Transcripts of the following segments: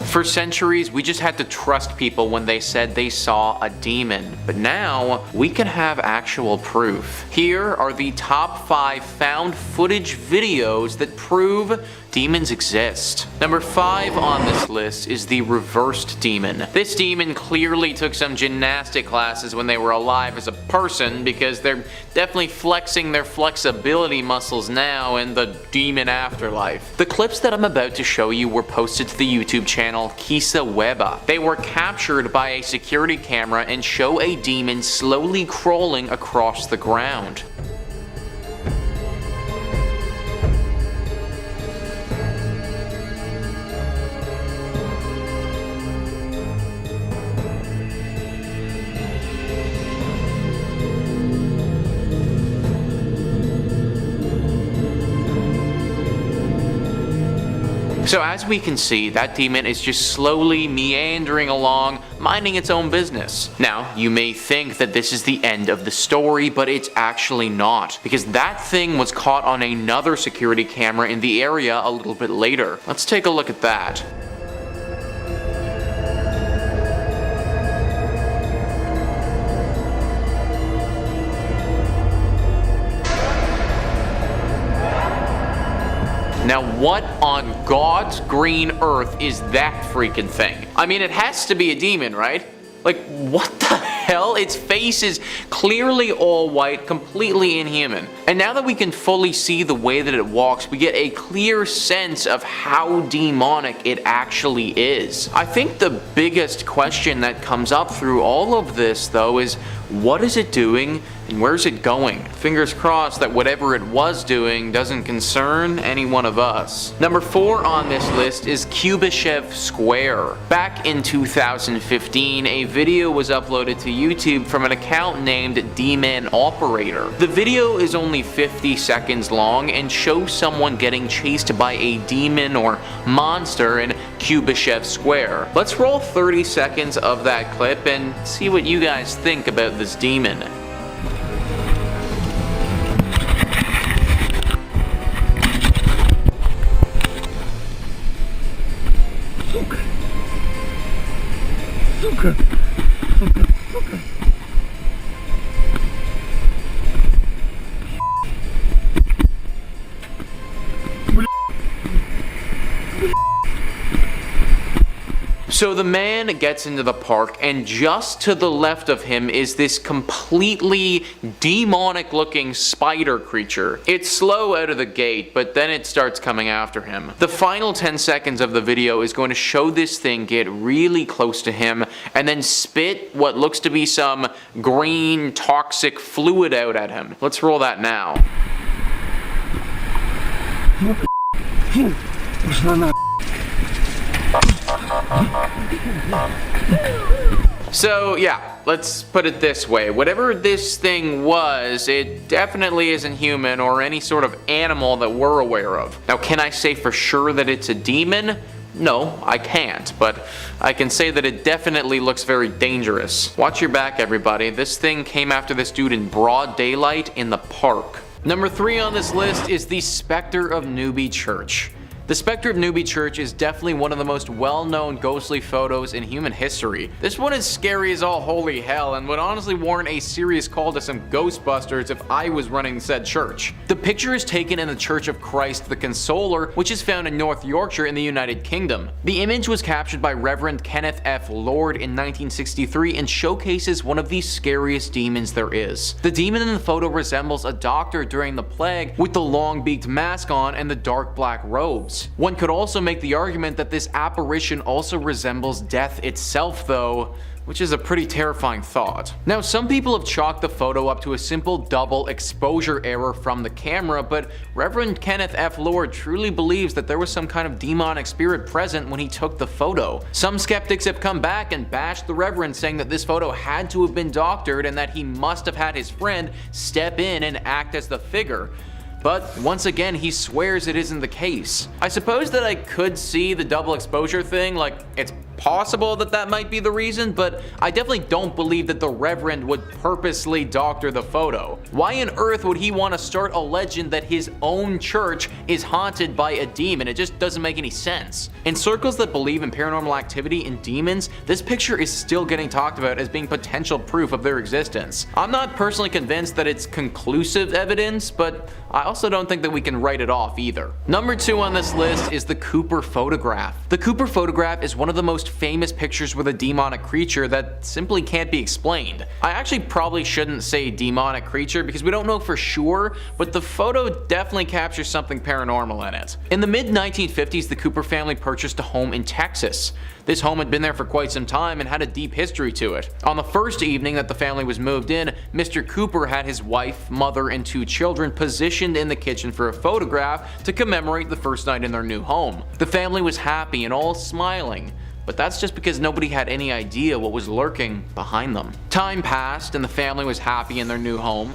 For centuries, we just had to trust people when they said they saw a demon, but now we can have actual proof. Here are the top 5 found footage videos that prove demons exist. Number 5 on this list is the reversed demon. This demon clearly took some gymnastic classes when they were alive as a person, because they're definitely flexing their flexibility muscles now in the demon afterlife. The clips that I'm about to show you were posted to the YouTube channel Kisa Weba. They were captured by a security camera and show a demon slowly crawling across the ground. So as we can see, that demon is just slowly meandering along, minding its own business. Now, you may think that this is the end of the story, but it's actually not, because that thing was caught on another security camera in the area a little bit later. Let's take a look at that. Now what on God's green earth is that freaking thing? I mean, it has to be a demon, right? Like, what the hell? Its face is clearly all white, completely inhuman. And now that we can fully see the way that it walks, we get a clear sense of how demonic it actually is. I think the biggest question that comes up through all of this, though, is what is it doing and where's it going? Fingers crossed that whatever it was doing doesn't concern any one of us. Number 4 on this list is Cubishev Square. Back in 2015, a video was uploaded to YouTube from an account named D-Man Operator. The video is only 50 seconds long and shows someone getting chased by a demon or monster in Cubishev Square. Let's roll 30 seconds of that clip and see what you guys think about this demon. So the man gets into the park, and just to the left of him is this completely demonic looking spider creature. It's slow out of the gate, but then it starts coming after him. The final 10 seconds of the video is going to show this thing get really close to him and then spit what looks to be some green toxic fluid out at him. Let's roll that now. So yeah, let's put it this way. Whatever this thing was, it definitely isn't human or any sort of animal that we're aware of. Now, can I say for sure that it's a demon? No, I can't, but I can say that it definitely looks very dangerous. Watch your back, everybody. This thing came after this dude in broad daylight in the park. Number 3 on this list is the Spectre of Newby Church. The Spectre of Newby Church is definitely one of the most well-known ghostly photos in human history. This one is scary as all holy hell and would honestly warrant a serious call to some Ghostbusters if I was running said church. The picture is taken in the Church of Christ the Consoler, which is found in North Yorkshire in the United Kingdom. The image was captured by Reverend Kenneth F. Lord in 1963 and showcases one of the scariest demons there is. The demon in the photo resembles a doctor during the plague with the long beaked mask on and the dark black robes. One could also make the argument that this apparition also resembles death itself though, which is a pretty terrifying thought. Now, some people have chalked the photo up to a simple double exposure error from the camera, but Reverend Kenneth F. Lord truly believes that there was some kind of demonic spirit present when he took the photo. Some skeptics have come back and bashed the Reverend, saying that this photo had to have been doctored and that he must have had his friend step in and act as the figure. But once again, he swears it isn't the case. I suppose that I could see the double exposure thing, like it's possible that that might be the reason, but I definitely don't believe that the Reverend would purposely doctor the photo. Why on earth would he want to start a legend that his own church is haunted by a demon? It just doesn't make any sense. In circles that believe in paranormal activity and demons, this picture is still getting talked about as being potential proof of their existence. I'm not personally convinced that it's conclusive evidence, but I also don't think that we can write it off either. Number 2 on this list is the Cooper photograph. The Cooper photograph is one of the most famous pictures with a demonic creature that simply can't be explained. I actually probably shouldn't say demonic creature because we don't know for sure, but the photo definitely captures something paranormal in it. In the mid-1950s, the Cooper family purchased a home in Texas. This home had been there for quite some time and had a deep history to it. On the first evening that the family was moved in, Mr. Cooper had his wife, mother, and 2 children positioned in the kitchen for a photograph to commemorate the first night in their new home. The family was happy and all smiling, but that's just because nobody had any idea what was lurking behind them. Time passed and the family was happy in their new home.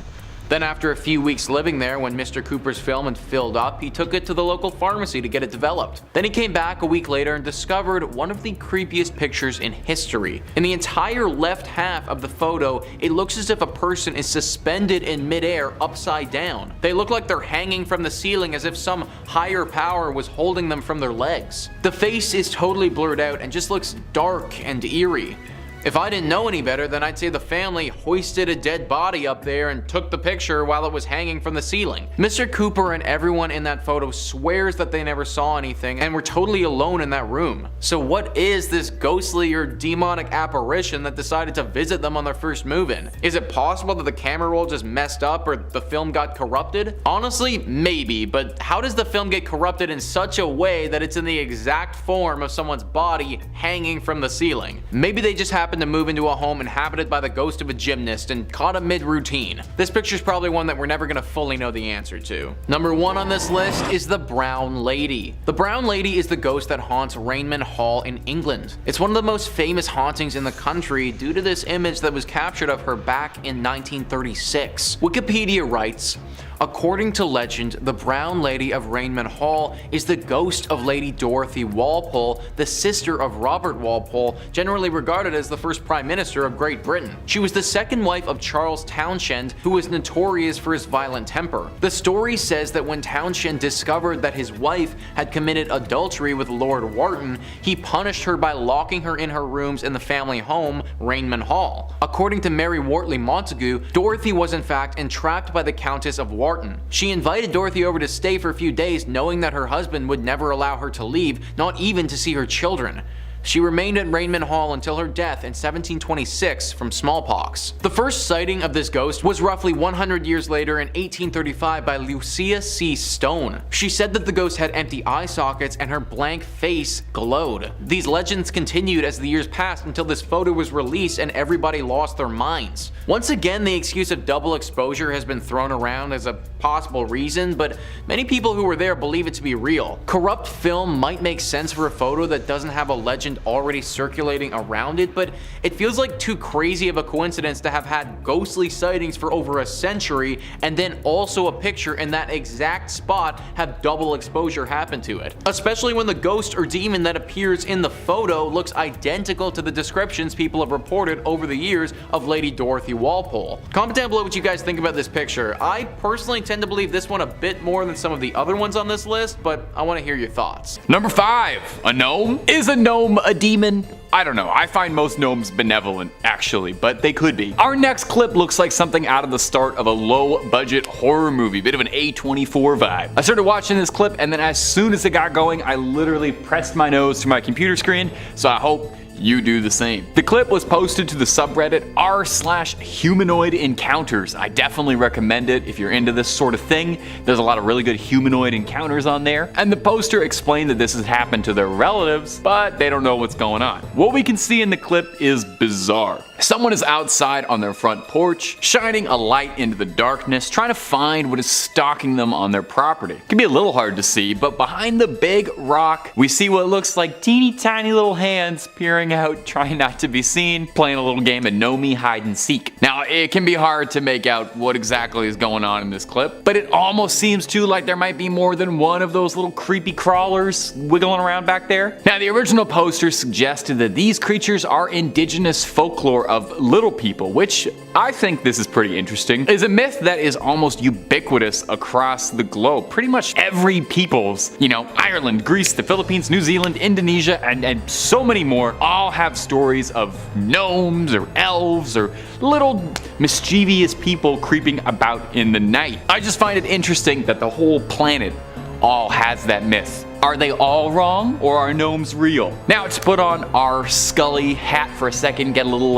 Then after a few weeks living there, when Mr. Cooper's film had filled up, he took it to the local pharmacy to get it developed. Then he came back a week later and discovered one of the creepiest pictures in history. In the entire left half of the photo, it looks as if a person is suspended in midair upside down. They look like they're hanging from the ceiling as if some higher power was holding them from their legs. The face is totally blurred out and just looks dark and eerie. If I didn't know any better, then I'd say the family hoisted a dead body up there and took the picture while it was hanging from the ceiling. Mr. Cooper and everyone in that photo swears that they never saw anything and were totally alone in that room. So what is this ghostly or demonic apparition that decided to visit them on their first move-in? Is it possible that the camera roll just messed up or the film got corrupted? Honestly, maybe, but how does the film get corrupted in such a way that it's in the exact form of someone's body hanging from the ceiling? Maybe they just happened to move into a home inhabited by the ghost of a gymnast and caught a mid-routine. This picture's probably one that we're never gonna fully know the answer to. Number 1 on this list is the Brown Lady. The Brown Lady is the ghost that haunts Raynham Hall in England. It's one of the most famous hauntings in the country due to this image that was captured of her back in 1936. Wikipedia writes, according to legend, the Brown Lady of Raynham Hall is the ghost of Lady Dorothy Walpole, the sister of Robert Walpole, generally regarded as the first Prime Minister of Great Britain. She was the second wife of Charles Townshend, who was notorious for his violent temper. The story says that when Townshend discovered that his wife had committed adultery with Lord Wharton, he punished her by locking her in her rooms in the family home, Raynham Hall. According to Mary Wortley Montagu, Dorothy was in fact entrapped by the Countess of Wharton. She invited Dorothy over to stay for a few days, knowing that her husband would never allow her to leave, not even to see her children. She remained at Raynham Hall until her death in 1726 from smallpox. The first sighting of this ghost was roughly 100 years later in 1835 by Lucia C. Stone. She said that the ghost had empty eye sockets and her blank face glowed. These legends continued as the years passed until this photo was released and everybody lost their minds. Once again, the excuse of double exposure has been thrown around as a possible reason, but many people who were there believe it to be real. Corrupt film might make sense for a photo that doesn't have a legend already circulating around it, but it feels like too crazy of a coincidence to have had ghostly sightings for over a century and then also a picture in that exact spot have double exposure happen to it. Especially when the ghost or demon that appears in the photo looks identical to the descriptions people have reported over the years of Lady Dorothy Walpole. Comment down below what you guys think about this picture. I personally tend to believe this one a bit more than some of the other ones on this list, but I want to hear your thoughts. Number 5, a gnome? Is a gnome a demon? I don't know, I find most gnomes benevolent, actually, but they could be. Our next clip looks like something out of the start of a low-budget horror movie, bit of an A24 vibe. I started watching this clip, and then as soon as it got going, I literally pressed my nose to my computer screen, so I hope you do the same. The clip was posted to the subreddit r/humanoid encounters. I definitely recommend it if you're into this sort of thing. There's a lot of really good humanoid encounters on there. And the poster explained that this has happened to their relatives, but they don't know what's going on. What we can see in the clip is bizarre. Someone is outside on their front porch, shining a light into the darkness, trying to find what is stalking them on their property. It can be a little hard to see, but behind the big rock, we see what looks like teeny tiny little hands peering out, trying not to be seen, playing a little game of gnome hide and seek. Now, it can be hard to make out what exactly is going on in this clip, but it almost seems too like there might be more than one of those little creepy crawlers wiggling around back there. Now, the original poster suggested that these creatures are indigenous folklore of little people, which I think this is pretty interesting. Is a myth that is almost ubiquitous across the globe. Pretty much every people's, Ireland, Greece, the Philippines, New Zealand, Indonesia, and so many more all have stories of gnomes or elves or little mischievous people creeping about in the night. I just find it interesting that the whole planet all has that myth. Are they all wrong, or are gnomes real? Now, to put on our Scully hat for a second, get a little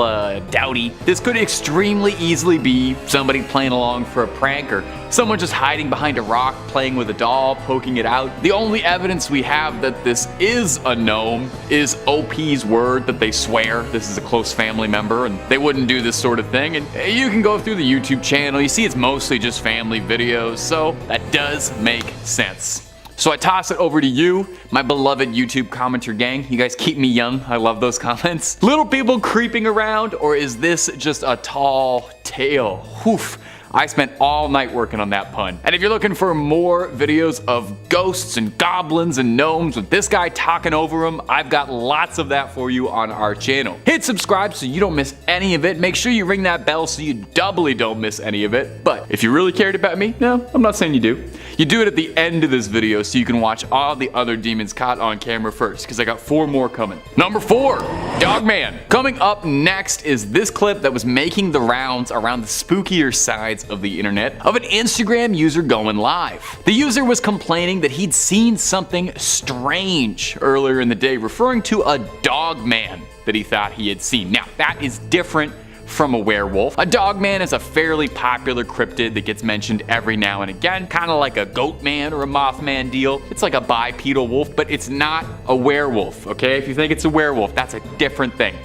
dowdy. This could extremely easily be somebody playing along for a prank, or someone just hiding behind a rock playing with a doll, poking it out. The only evidence we have that this is a gnome is OP's word that they swear this is a close family member and they wouldn't do this sort of thing. And you can go through the YouTube channel, you see it's mostly just family videos, so that does make sense. So I toss it over to you, my beloved YouTube commenter gang. You guys keep me young. I love those comments. Little people creeping around, or is this just a tall tale? Woof. I spent all night working on that pun. And if you're looking for more videos of ghosts and goblins and gnomes with this guy talking over them, I've got lots of that for you on our channel. Hit subscribe so you don't miss any of it. Make sure you ring that bell so you doubly don't miss any of it. But if you really cared about me, no, I'm not saying you do. You do it at the end of this video so you can watch all the other demons caught on camera first, because I got 4 more coming. Number 4, Dogman. Coming up next is this clip that was making the rounds around the spookier sides of the internet of an Instagram user going live. The user was complaining that he'd seen something strange earlier in the day, referring to a Dogman that he thought he had seen. Now, that is different from a werewolf. A Dogman is a fairly popular cryptid that gets mentioned every now and again, kind of like a Goatman or a Mothman deal. It's like a bipedal wolf, but it's not a werewolf, okay? If you think it's a werewolf, that's a different thing.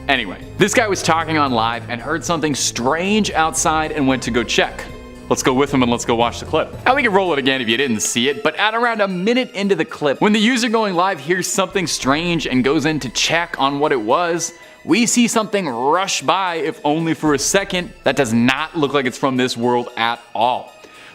Anyway, this guy was talking on live and heard something strange outside and went to go check. Let's go with him and let's go watch the clip. Now we can roll it again if you didn't see it, but at around a minute into the clip, when the user going live hears something strange and goes in to check on what it was, we see something rush by, if only for a second, that does not look like it's from this world at all.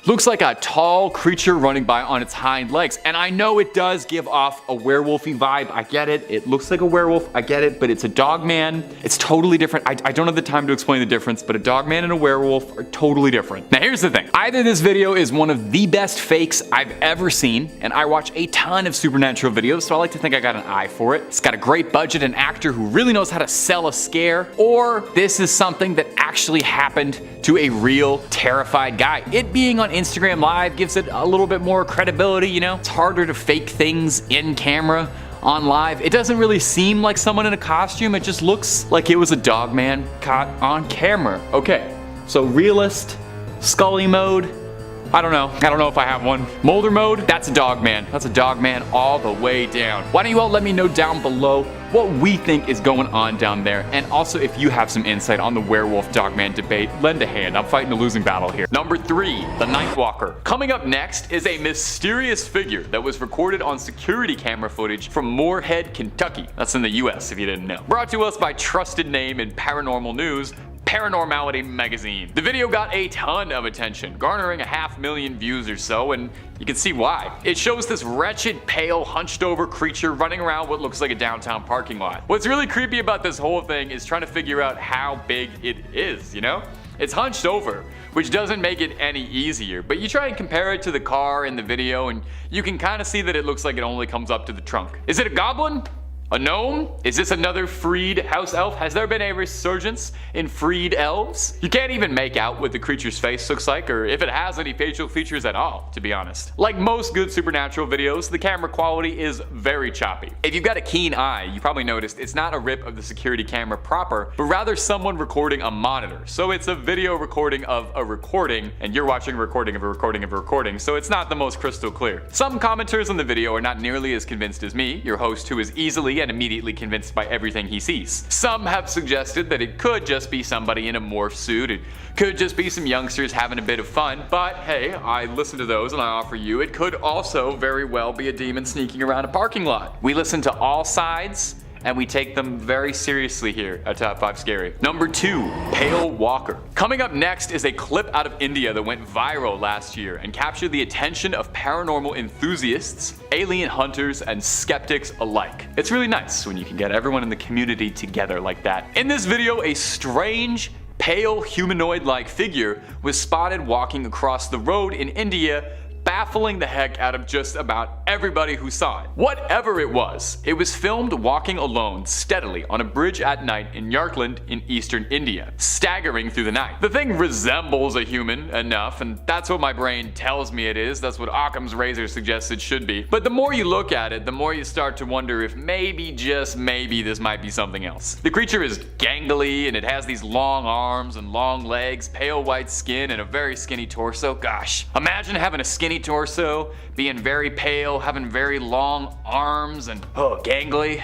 Looks like a tall creature running by on its hind legs. And I know it does give off a werewolfy vibe. I get it. It looks like a werewolf. I get it. But it's a Dogman. It's totally different. I don't have the time to explain the difference, but a Dogman and a werewolf are totally different. Now here's the thing. Either this video is one of the best fakes I've ever seen, and I watch a ton of supernatural videos, so I like to think I got an eye for it. It's got a great budget and actor who really knows how to sell a scare, or this is something that actually happened to a real terrified guy. It being on Instagram Live gives it a little bit more credibility, It's harder to fake things in camera on live. It doesn't really seem like someone in a costume. It just looks like it was a Dogman caught on camera. Okay, so realist, Scully mode. I don't know if I have one. Molder mode, that's a Dogman. That's a Dogman all the way down. Why don't you all let me know down below what we think is going on down there, and also if you have some insight on the werewolf Dogman debate, lend a hand. I'm fighting a losing battle here. Number 3, the Nightwalker. Coming up next is a mysterious figure that was recorded on security camera footage from Moorhead, Kentucky. That's in the US if you didn't know. Brought to us by trusted name in paranormal news, Paranormality magazine. The video got a ton of attention, garnering 500,000 views or so, and you can see why. It shows this wretched, pale, hunched over creature running around what looks like a downtown parking lot. What's really creepy about this whole thing is trying to figure out how big it is, It's hunched over, which doesn't make it any easier, but you try and compare it to the car in the video and you can kind of see that it looks like it only comes up to the trunk. Is it a goblin? A gnome? Is this another freed house elf? Has there been a resurgence in freed elves? You can't even make out what the creature's face looks like, or if it has any facial features at all, to be honest. Like most good supernatural videos, the camera quality is very choppy. If you've got a keen eye, you probably noticed it's not a rip of the security camera proper, but rather someone recording a monitor. So it's a video recording of a recording, and you're watching a recording of a recording of a recording, so it's not the most crystal clear. Some commenters on the video are not nearly as convinced as me, your host who is easily quickly and immediately convinced by everything he sees. Some have suggested that it could just be somebody in a morph suit, it could just be some youngsters having a bit of fun, but hey, I listen to those and I offer you, it could also very well be a demon sneaking around a parking lot. We listen to all sides, and we take them very seriously here at Top 5 Scary. Number 2, Pale Walker. Coming up next is a clip out of India that went viral last year and captured the attention of paranormal enthusiasts, alien hunters, and skeptics alike. It's really nice when you can get everyone in the community together like that. In this video, a strange, pale humanoid-like figure was spotted walking across the road in India, baffling the heck out of just about everybody who saw it. Whatever it was filmed walking alone steadily on a bridge at night in Yarkand in eastern India, staggering through the night. The thing resembles a human enough, and that's what my brain tells me it is. That's what Occam's razor suggests it should be. But the more you look at it, the more you start to wonder if maybe, just maybe, this might be something else. The creature is gangly, and it has these long arms and long legs, pale white skin, and a very skinny torso. Gosh, imagine having a skinny torso, being very pale, having very long arms, and gangly.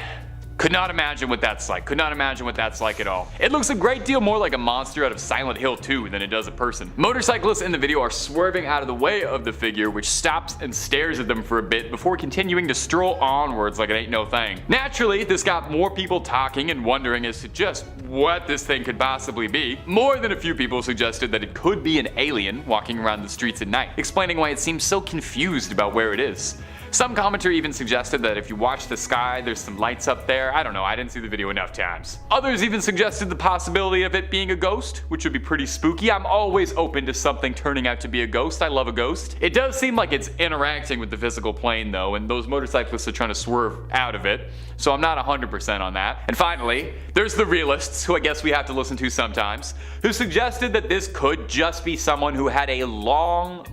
Could not imagine what that's like. Could not imagine what that's like at all. It looks a great deal more like a monster out of Silent Hill 2 than it does a person. Motorcyclists in the video are swerving out of the way of the figure, which stops and stares at them for a bit before continuing to stroll onwards like it ain't no thing. Naturally, this got more people talking and wondering as to just what this thing could possibly be. More than a few people suggested that it could be an alien walking around the streets at night, explaining why it seems so confused about where it is. Some commenter even suggested that if you watch the sky, there's some lights up there. I don't know, I didn't see the video enough times. Others even suggested the possibility of it being a ghost, which would be pretty spooky. I'm always open to something turning out to be a ghost. I love a ghost. It does seem like it's interacting with the physical plane though, and those motorcyclists are trying to swerve out of it, so I'm not 100% on that. And finally, there's the realists, who I guess we have to listen to sometimes, who suggested that this could just be someone who had a long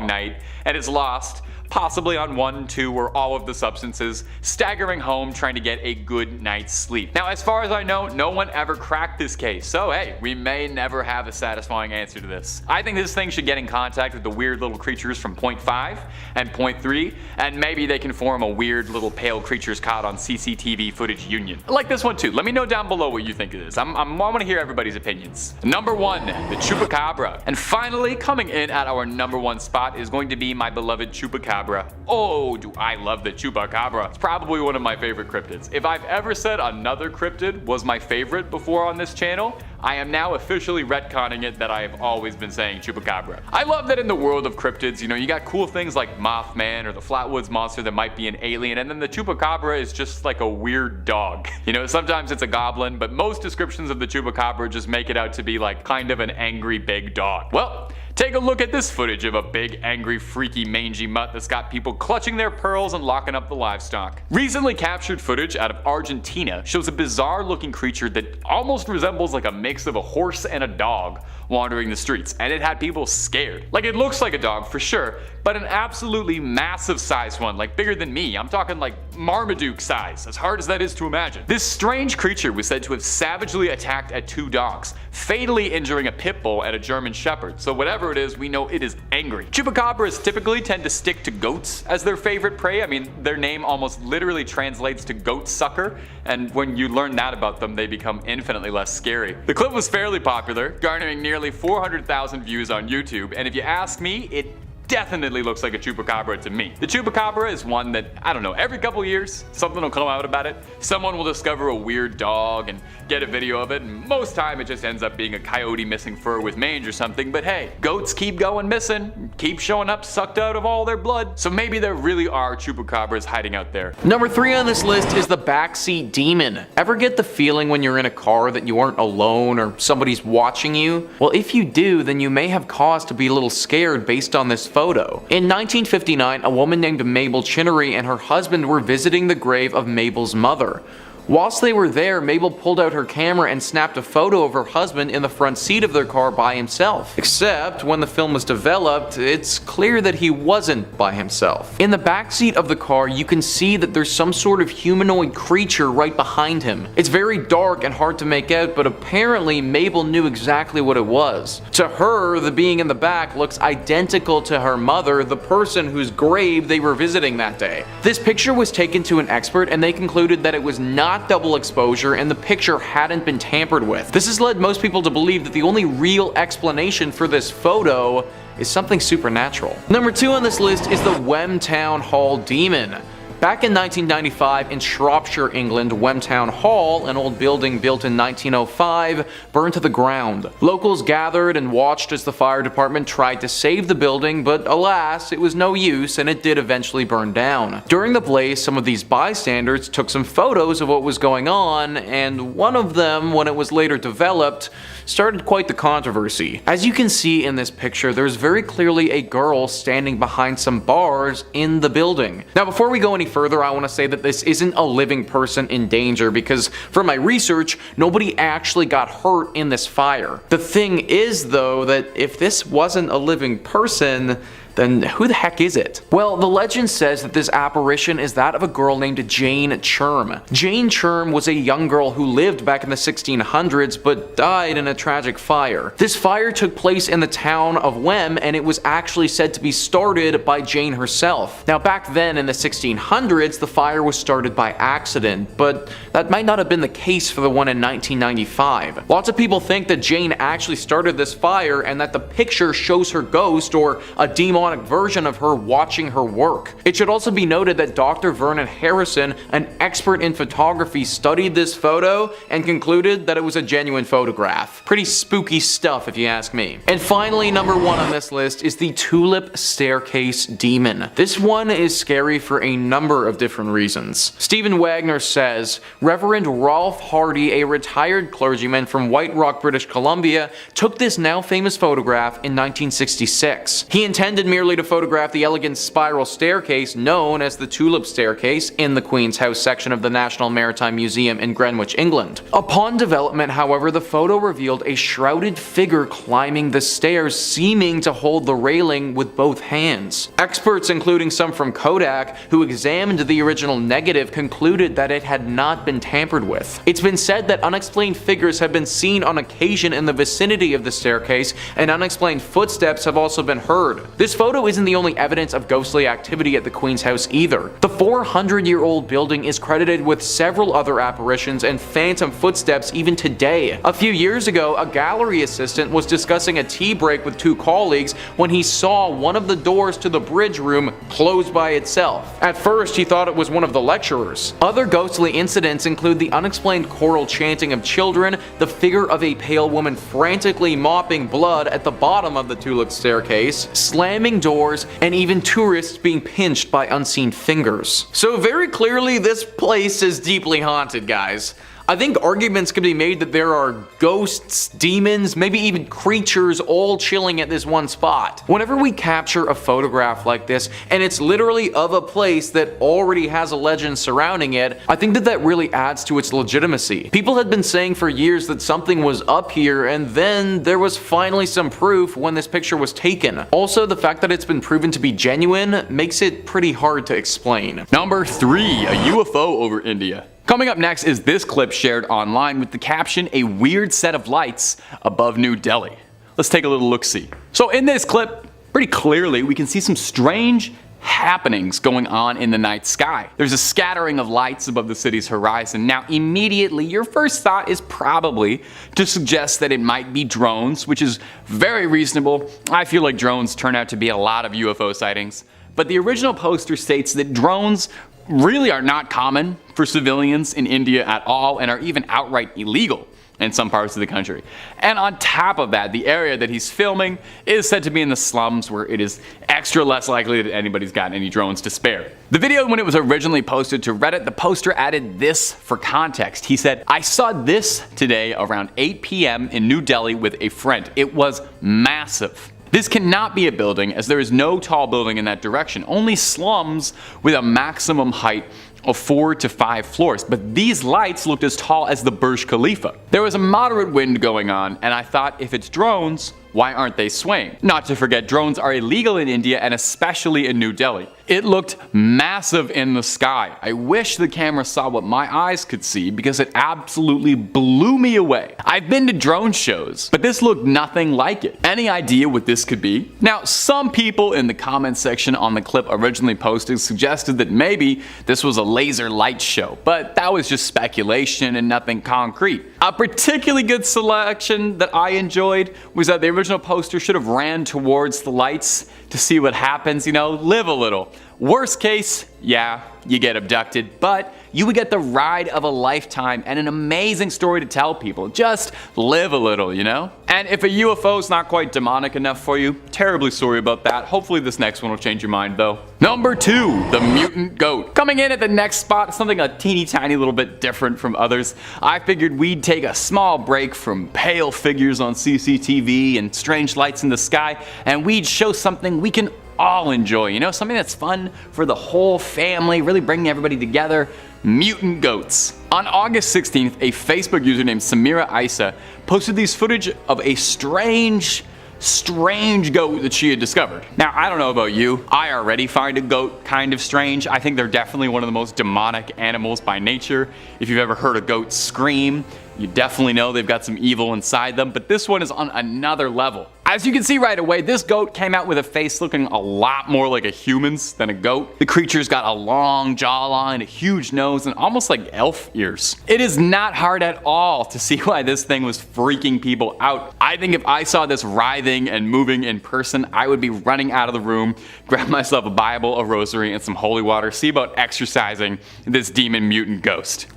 night and is lost, possibly on 1, 2, or all of the substances, staggering home trying to get a good night's sleep. Now, as far as I know, no one ever cracked this case, so hey, we may never have a satisfying answer to this. I think this thing should get in contact with the weird little creatures from Point 5 and Point 3, and maybe they can form a weird little pale creatures caught on CCTV footage union. I like this one too. Let me know down below what you think it is. I want to hear everybody's opinions. Number 1, the Chupacabra. And finally, coming in at our number 1 spot is going to be my beloved Chupacabra. Oh, do I love the Chupacabra. It's probably one of my favorite cryptids. If I've ever said another cryptid was my favorite before on this channel, I am now officially retconning it that I have always been saying Chupacabra. I love that in the world of cryptids, you got cool things like Mothman or the Flatwoods Monster that might be an alien, and then the Chupacabra is just like a weird dog. Sometimes it's a goblin, but most descriptions of the Chupacabra just make it out to be like kind of an angry big dog. Well, take a look at this footage of a big, angry, freaky, mangy mutt that's got people clutching their pearls and locking up the livestock. Recently captured footage out of Argentina shows a bizarre-looking creature that almost resembles like a mix of a horse and a dog wandering the streets, and it had people scared. Like, it looks like a dog for sure, but an absolutely massive sized one, like bigger than me. I'm talking like Marmaduke size, as hard as that is to imagine. This strange creature was said to have savagely attacked at 2 dogs, fatally injuring a pit bull and a German shepherd, so whatever it is, we know it is angry. Chupacabras typically tend to stick to goats as their favorite prey. I mean, their name almost literally translates to goat sucker, and when you learn that about them, they become infinitely less scary. The clip was fairly popular, garnering nearly 400,000 views on YouTube, and if you ask me, it definitely looks like a Chupacabra to me. The Chupacabra is one that, I don't know, every couple years, something will come out about it. Someone will discover a weird dog and get a video of it, and most time it just ends up being a coyote missing fur with mange or something, but hey, goats keep going missing, keep showing up sucked out of all their blood, so maybe there really are Chupacabras hiding out there. Number 3 on this list is the backseat demon. Ever get the feeling when you're in a car that you aren't alone or somebody's watching you? Well, if you do, then you may have cause to be a little scared based on this photo. In 1959, a woman named Mabel Chinnery and her husband were visiting the grave of Mabel's mother. Whilst they were there, Mabel pulled out her camera and snapped a photo of her husband in the front seat of their car by himself. Except, when the film was developed, it's clear that he wasn't by himself. In the backseat of the car, you can see that there's some sort of humanoid creature right behind him. It's very dark and hard to make out, but apparently Mabel knew exactly what it was. To her, the being in the back looks identical to her mother, the person whose grave they were visiting that day. This picture was taken to an expert and they concluded that it was not double exposure and the picture hadn't been tampered with. This has led most people to believe that the only real explanation for this photo is something supernatural. Number 2 on this list is the Wem Town Hall demon. Back in 1995 in Shropshire, England, Wem Town Hall, an old building built in 1905, burned to the ground. Locals gathered and watched as the fire department tried to save the building, but alas, it was no use and it did eventually burn down. During the blaze, some of these bystanders took some photos of what was going on, and one of them, when it was later developed, started quite the controversy. As you can see in this picture, there's very clearly a girl standing behind some bars in the building. Now, before we go any further, I want to say that this isn't a living person in danger, because from my research, nobody actually got hurt in this fire. The thing is, though, that if this wasn't a living person, then who the heck is it? Well, the legend says that this apparition is that of a girl named Jane Churm. Jane Churm was a young girl who lived back in the 1600s but died in a tragic fire. This fire took place in the town of Wem, and it was actually said to be started by Jane herself. Now, back then in the 1600s, the fire was started by accident, but that might not have been the case for the one in 1995. Lots of people think that Jane actually started this fire and that the picture shows her ghost or a demonic version of her watching her work. It should also be noted that Dr. Vernon Harrison, an expert in photography, studied this photo and concluded that it was a genuine photograph. Pretty spooky stuff if you ask me. And finally, number 1 on this list is the Tulip Staircase Demon. This one is scary for a number of different reasons. Stephen Wagner says, Reverend Rolf Hardy, a retired clergyman from White Rock, British Columbia, took this now famous photograph in 1966. He intended merely to photograph the elegant spiral staircase known as the Tulip Staircase in the Queen's House section of the National Maritime Museum in Greenwich, England. Upon development, however, the photo revealed a shrouded figure climbing the stairs, seeming to hold the railing with both hands. Experts, including some from Kodak, who examined the original negative, concluded that it had not been tampered with. It's been said that unexplained figures have been seen on occasion in the vicinity of the staircase, and unexplained footsteps have also been heard. This photo isn't the only evidence of ghostly activity at the Queen's House either. The 400-year-old building is credited with several other apparitions and phantom footsteps even today. A few years ago, a gallery assistant was discussing a tea break with 2 colleagues when he saw one of the doors to the bridge room closed by itself. At first, he thought it was one of the lecturers. Other ghostly incidents include the unexplained choral chanting of children, the figure of a pale woman frantically mopping blood at the bottom of the Tulip Staircase, slamming doors, and even tourists being pinched by unseen fingers. So very clearly, this place is deeply haunted, guys. I think arguments can be made that there are ghosts, demons, maybe even creatures all chilling at this one spot. Whenever we capture a photograph like this, and it's literally of a place that already has a legend surrounding it, I think that really adds to its legitimacy. People had been saying for years that something was up here, and then there was finally some proof when this picture was taken. Also, the fact that it's been proven to be genuine makes it pretty hard to explain. Number 3, a UFO over India. Coming up next is this clip shared online with the caption, "A weird set of lights above New Delhi." Let's take a little look-see. So in this clip, pretty clearly we can see some strange happenings going on in the night sky. There's a scattering of lights above the city's horizon. Now immediately your first thought is probably to suggest that it might be drones, which is very reasonable. I feel like drones turn out to be a lot of UFO sightings. But the original poster states that drones really are not common for civilians in India at all, and are even outright illegal in some parts of the country. And on top of that, the area that he's filming is said to be in the slums, where it is extra less likely that anybody's got any drones to spare. The video, when it was originally posted to Reddit, the poster added this for context. He said, "I saw this today around 8 p.m. in New Delhi with a friend. It was massive. This cannot be a building, as there is no tall building in that direction, only slums with a maximum height of 4 to 5 floors, but these lights looked as tall as the Burj Khalifa. There was a moderate wind going on, and I thought, if it's drones, why aren't they swaying? Not to forget, drones are illegal in India and especially in New Delhi. It looked massive in the sky. I wish the camera saw what my eyes could see because it absolutely blew me away. I've been to drone shows, but this looked nothing like it. Any idea what this could be? Now, some people in the comment section on the clip originally posted suggested that maybe this was a laser light show, but that was just speculation and nothing concrete. A particularly good selection that I enjoyed was that the original poster should have ran towards the lights to see what happens, live a little. Worst case, yeah, you get abducted, but you would get the ride of a lifetime and an amazing story to tell people. Just live a little, And if a UFO is not quite demonic enough for you, terribly sorry about that. Hopefully this next one will change your mind though. Number 2, the mutant goat. Coming in at the next spot, something a teeny tiny little bit different from others. I figured we'd take a small break from pale figures on CCTV and strange lights in the sky, and we'd show something we can all enjoy, something that's fun for the whole family, really bringing everybody together. Mutant goats. On August 16th, a Facebook user named Samira Isa posted these footage of a strange goat that she had discovered. Now, I don't know about you, I already find a goat kind of strange. I think they're definitely one of the most demonic animals by nature. If you've ever heard a goat scream, you definitely know they've got some evil inside them, but this one is on another level. As you can see right away, this goat came out with a face looking a lot more like a human's than a goat. The creature's got a long jawline, a huge nose, and almost like elf ears. It is not hard at all to see why this thing was freaking people out. I think if I saw this writhing and moving in person, I would be running out of the room, grab myself a Bible, a rosary, and some holy water, see about exorcising this demon mutant ghost.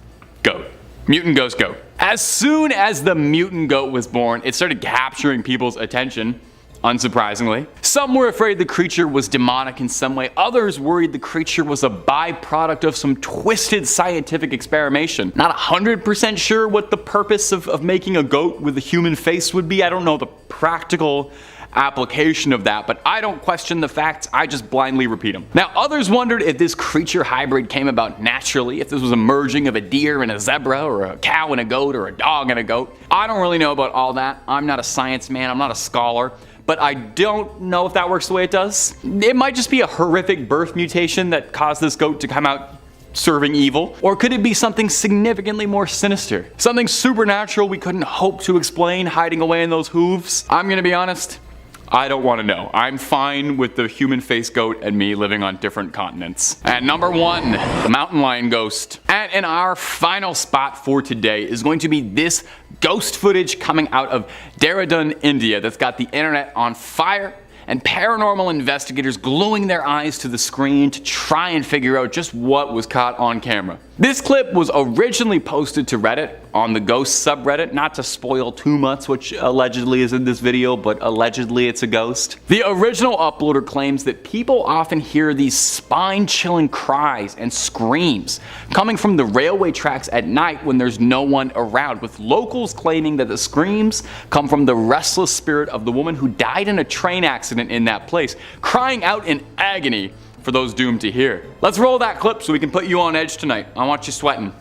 Goat. Mutant ghost goat. As soon as the mutant goat was born, it started capturing people's attention, unsurprisingly. Some were afraid the creature was demonic in some way. Others worried the creature was a byproduct of some twisted scientific experimentation. Not 100% sure what the purpose of making a goat with a human face would be. I don't know the practical application of that, but I don't question the facts, I just blindly repeat them. Now, others wondered if this creature hybrid came about naturally, if this was a merging of a deer and a zebra, or a cow and a goat, or a dog and a goat. I don't really know about all that. I'm not a science man, I'm not a scholar, but I don't know if that works the way it does. It might just be a horrific birth mutation that caused this goat to come out serving evil, or could it be something significantly more sinister? Something supernatural we couldn't hope to explain hiding away in those hooves? I'm gonna be honest, I don't want to know. I'm fine with the human face goat and me living on different continents. And number 1, the mountain lion ghost. And in our final spot for today is going to be this ghost footage coming out of Dehradun, India, that's got the internet on fire and paranormal investigators gluing their eyes to the screen to try and figure out just what was caught on camera. This clip was originally posted to Reddit on the ghost subreddit, not to spoil too much which allegedly is in this video, but allegedly it's a ghost. The original uploader claims that people often hear these spine-chilling cries and screams coming from the railway tracks at night when there's no one around, with locals claiming that the screams come from the restless spirit of the woman who died in a train accident in that place, crying out in agony for those doomed to hear. Let's roll that clip so we can put you on edge tonight. I want you sweating.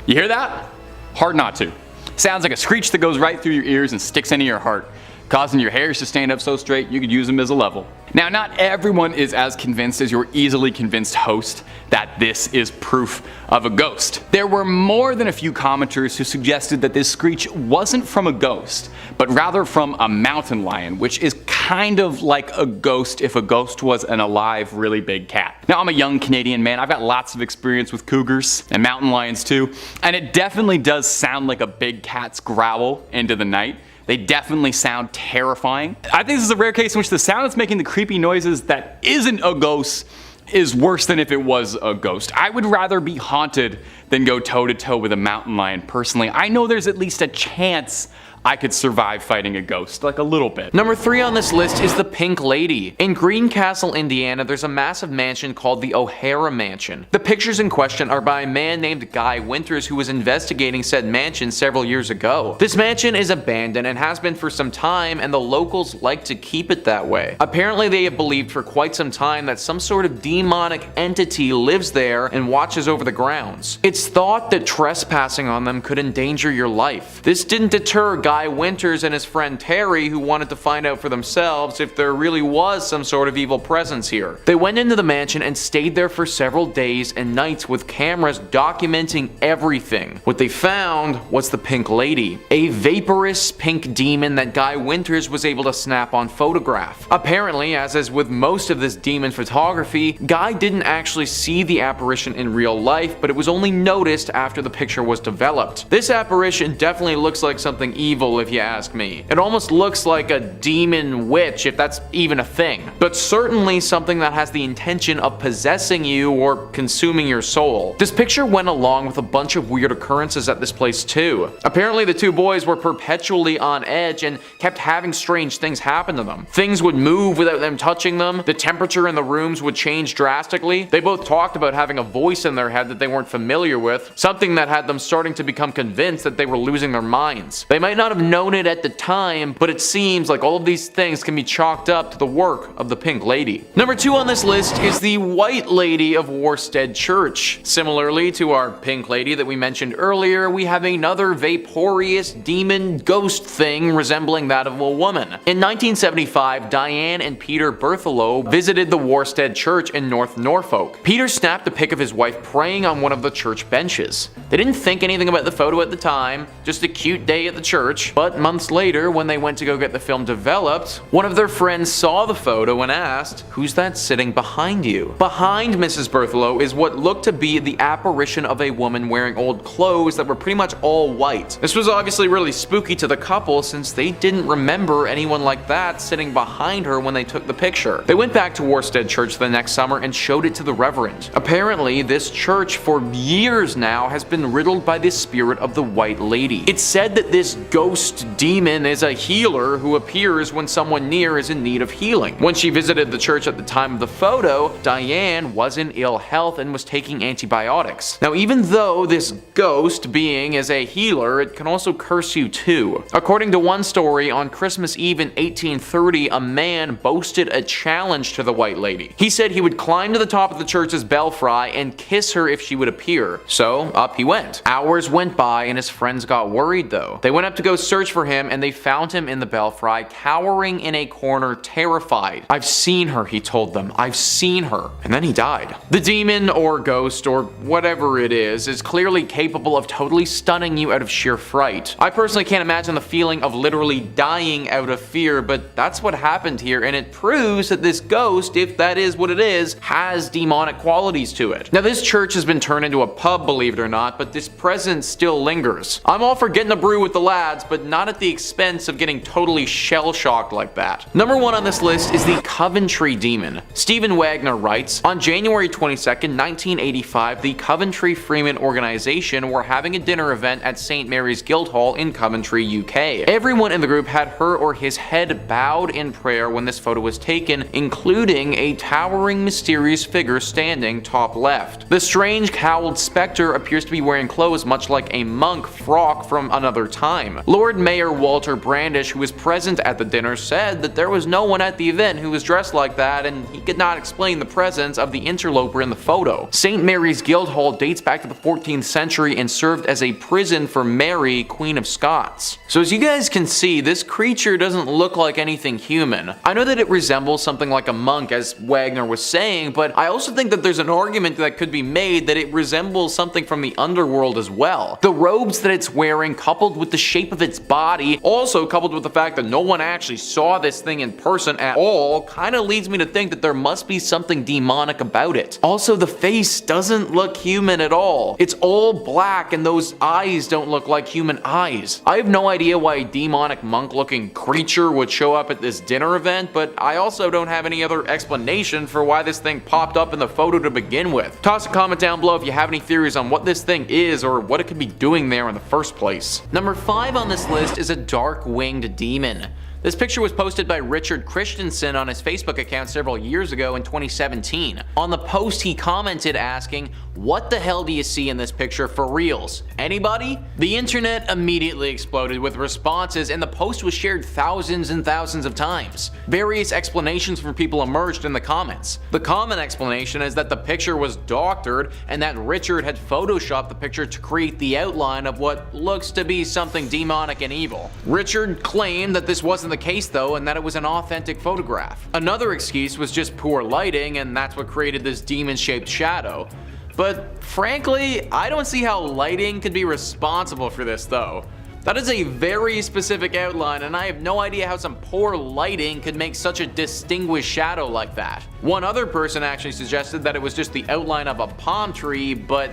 You hear that? Hard not to. Sounds like a screech that goes right through your ears and sticks into your heart, causing your hairs to stand up so straight you could use them as a level. Now, not everyone is as convinced as your easily convinced host that this is proof of a ghost. There were more than a few commenters who suggested that this screech wasn't from a ghost, but rather from a mountain lion, which is kind of like a ghost if a ghost was an alive, really big cat. Now, I'm a young Canadian man, I've got lots of experience with cougars and mountain lions too, and it definitely does sound like a big cat's growl into the night. They definitely sound terrifying. I think this is a rare case in which the sound that's making the creepy noises that isn't a ghost is worse than if it was a ghost. I would rather be haunted than go toe to toe with a mountain lion personally. I know there's at least a chance I could survive fighting a ghost, like a little bit. Number 3 on this list is the Pink Lady. In Greencastle, Indiana, there's a massive mansion called the O'Hara Mansion. The pictures in question are by a man named Guy Winters who was investigating said mansion several years ago. This mansion is abandoned and has been for some time, and the locals like to keep it that way. Apparently they have believed for quite some time that some sort of demonic entity lives there and watches over the grounds. It's thought that trespassing on them could endanger your life. This didn't deter Guy Winters and his friend Terry, who wanted to find out for themselves if there really was some sort of evil presence here. They went into the mansion and stayed there for several days and nights with cameras documenting everything. What they found was the Pink Lady, a vaporous pink demon that Guy Winters was able to snap on photograph. Apparently, as is with most of this demon photography, Guy didn't actually see the apparition in real life, but it was only noticed after the picture was developed. This apparition definitely looks like something evil if you ask me. It almost looks like a demon witch, if that's even a thing, but certainly something that has the intention of possessing you or consuming your soul. This picture went along with a bunch of weird occurrences at this place too. Apparently the two boys were perpetually on edge and kept having strange things happen to them. Things would move without them touching them, the temperature in the rooms would change drastically. They both talked about having a voice in their head that they weren't familiar with, something that had them starting to become convinced that they were losing their minds. They might not have known it at the time, but it seems like all of these things can be chalked up to the work of the Pink Lady. Number 2 on this list is the White Lady of Worstead Church. Similarly to our Pink Lady that we mentioned earlier, we have another vaporous demon ghost thing resembling that of a woman. In 1975, Diane and Peter Berthelot visited the Worstead Church in North Norfolk. Peter snapped a pic of his wife praying on one of the church benches. They didn't think anything about the photo at the time, just a cute day at the church, but months later when they went to go get the film developed, one of their friends saw the photo and asked, "Who's that sitting behind you?" Behind Mrs. Berthelot is what looked to be the apparition of a woman wearing old clothes that were pretty much all white. This was obviously really spooky to the couple since they didn't remember anyone like that sitting behind her when they took the picture. They went back to Worstead Church the next summer and showed it to the Reverend. Apparently, this church for years now has been riddled by the spirit of the White Lady. It's said that this ghost demon is a healer who appears when someone near is in need of healing. When she visited the church at the time of the photo, Diane was in ill health and was taking antibiotics. Now, even though this ghost being is a healer, it can also curse you too. According to one story, on Christmas Eve in 1830, a man boasted a challenge to the White Lady. He said he would climb to the top of the church's belfry and kiss her if she would appear. So up he went. Hours went by and his friends got worried though. They went up to go search for him and they found him in the belfry, cowering in a corner, terrified. "I've seen her," he told them. "I've seen her." And then he died. The demon or ghost or whatever it is clearly capable of totally stunning you out of sheer fright. I personally can't imagine the feeling of literally dying out of fear, but that's what happened here, and it proves that this ghost, if that is what it is, has demonic qualities to it. Now this church has been turned into a pub, believe it or not, but this presence still lingers. I'm all for getting a brew with the lads, but not at the expense of getting totally shell-shocked like that. Number 1 on this list is the Coventry demon. Stephen Wagner writes, on January 22nd, 1985, the Coventry Freeman organization were having a dinner event at St. Mary's Guildhall in Coventry, UK. Everyone in the group had her or his head bowed in prayer when this photo was taken, including a towering mysterious figure standing top left. The strange cowled spectre appears to be wearing clothes much like a monk frock from another time. Lord Mayor Walter Brandish, who was present at the dinner, said that there was no one at the event who was dressed like that, and he could not explain the presence of the interloper in the photo. St. Mary's Guildhall dates back to the 14th century and served as a prison for Mary, Queen of Scots. So as you guys can see, this creature doesn't look like anything human. I know that it resembles something like a monk, as Wagner was saying, but I also think that there's an argument that could be made that it resembles something from the underworld as well. The robes that it's wearing, coupled with the shape of its body, also coupled with the fact that no one actually saw this thing in person at all, kind of leads me to think that there must be something demonic about it. Also, the face doesn't look human at all. It's all black and those eyes don't look like human eyes. I have no idea why a demonic monk-looking creature would show up at this dinner event, but I also don't have any other explanation for why this thing popped up in the photo to begin with. Toss a comment down below if you have any theories on what this thing is or what it could be doing there in the first place. Number 5 on on this list is a dark-winged demon. This picture was posted by Richard Christensen on his Facebook account several years ago in 2017. On the post, he commented asking, "What the hell do you see in this picture for reals? Anybody?" The internet immediately exploded with responses, and the post was shared thousands and thousands of times. Various explanations from people emerged in the comments. The common explanation is that the picture was doctored and that Richard had photoshopped the picture to create the outline of what looks to be something demonic and evil. Richard claimed that this wasn't the case though, and that it was an authentic photograph. Another excuse was just poor lighting, and that's what created this demon-shaped shadow. But frankly, I don't see how lighting could be responsible for this though. That is a very specific outline, and I have no idea how some poor lighting could make such a distinguished shadow like that. One other person actually suggested that it was just the outline of a palm tree, but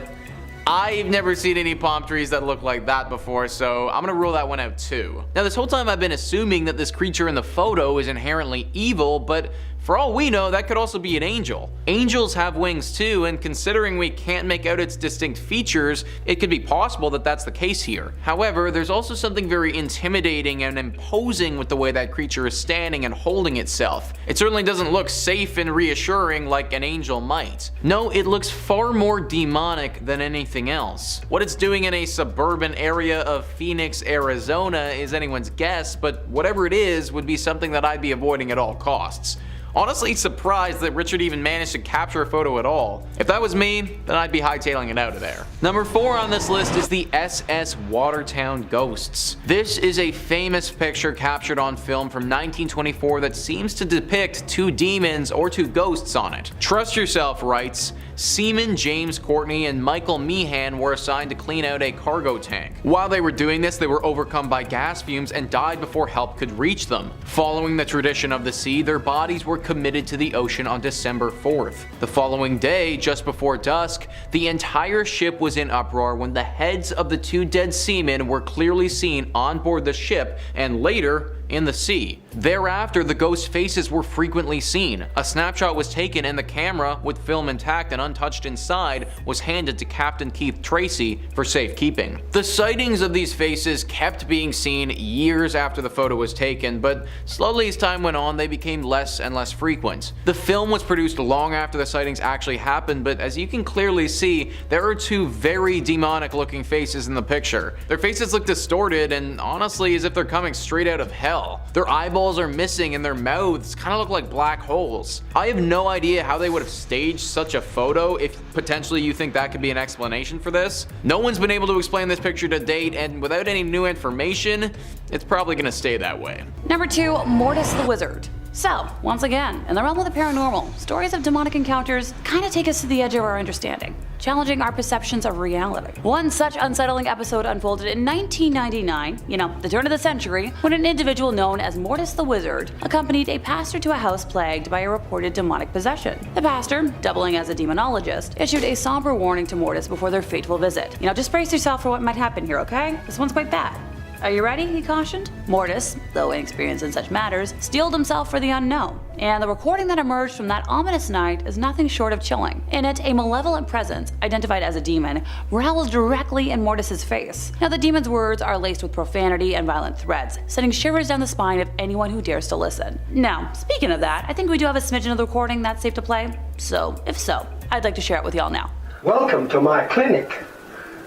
I've never seen any palm trees that look like that before, so I'm gonna rule that one out too. Now, this whole time I've been assuming that this creature in the photo is inherently evil, but for all we know, that could also be an angel. Angels have wings too, and considering we can't make out its distinct features, it could be possible that that's the case here. However, there's also something very intimidating and imposing with the way that creature is standing and holding itself. It certainly doesn't look safe and reassuring like an angel might. No, it looks far more demonic than anything else. What it's doing in a suburban area of Phoenix, Arizona is anyone's guess, but whatever it is would be something that I'd be avoiding at all costs. Honestly surprised that Richard even managed to capture a photo at all. If that was me, then I'd be hightailing it out of there. Number 4 on this list is the SS Watertown Ghosts. This is a famous picture captured on film from 1924 that seems to depict 2 demons or 2 ghosts on it. Trust Yourself writes, Seaman James Courtney and Michael Meehan were assigned to clean out a cargo tank. While they were doing this, they were overcome by gas fumes and died before help could reach them. Following the tradition of the sea, their bodies were committed to the ocean on December 4th. The following day, just before dusk, the entire ship was in uproar when the heads of the 2 dead seamen were clearly seen on board the ship and later in the sea. Thereafter, the ghost faces were frequently seen. A snapshot was taken and the camera, with film intact and untouched inside, was handed to Captain Keith Tracy for safekeeping. The sightings of these faces kept being seen years after the photo was taken, but slowly as time went on, they became less and less frequent. The film was produced long after the sightings actually happened, but as you can clearly see, there are 2 very demonic looking faces in the picture. Their faces look distorted and honestly as if they're coming straight out of hell. Their eyeballs are missing and their mouths kind of look like black holes. I have no idea how they would have staged such a photo if potentially you think that could be an explanation for this. No one's been able to explain this picture to date, and without any new information, it's probably gonna stay that way. Number 2, Mortis the Wizard. So, once again, in the realm of the paranormal, stories of demonic encounters kind of take us to the edge of our understanding, challenging our perceptions of reality. One such unsettling episode unfolded in 1999, the turn of the century, when an individual known as Mortis the Wizard accompanied a pastor to a house plagued by a reported demonic possession. The pastor, doubling as a demonologist, issued a somber warning to Mortis before their fateful visit. Just brace yourself for what might happen here, okay? This one's quite bad. Are you ready? He cautioned. Mortis, though inexperienced in such matters, steeled himself for the unknown, and the recording that emerged from that ominous night is nothing short of chilling. In it, a malevolent presence, identified as a demon, growls directly in Mortis's face. Now, the demon's words are laced with profanity and violent threats, sending shivers down the spine of anyone who dares to listen. Now, speaking of that, I think we do have a smidgen of the recording that's safe to play, so if so, I'd like to share it with y'all now. Welcome to my clinic.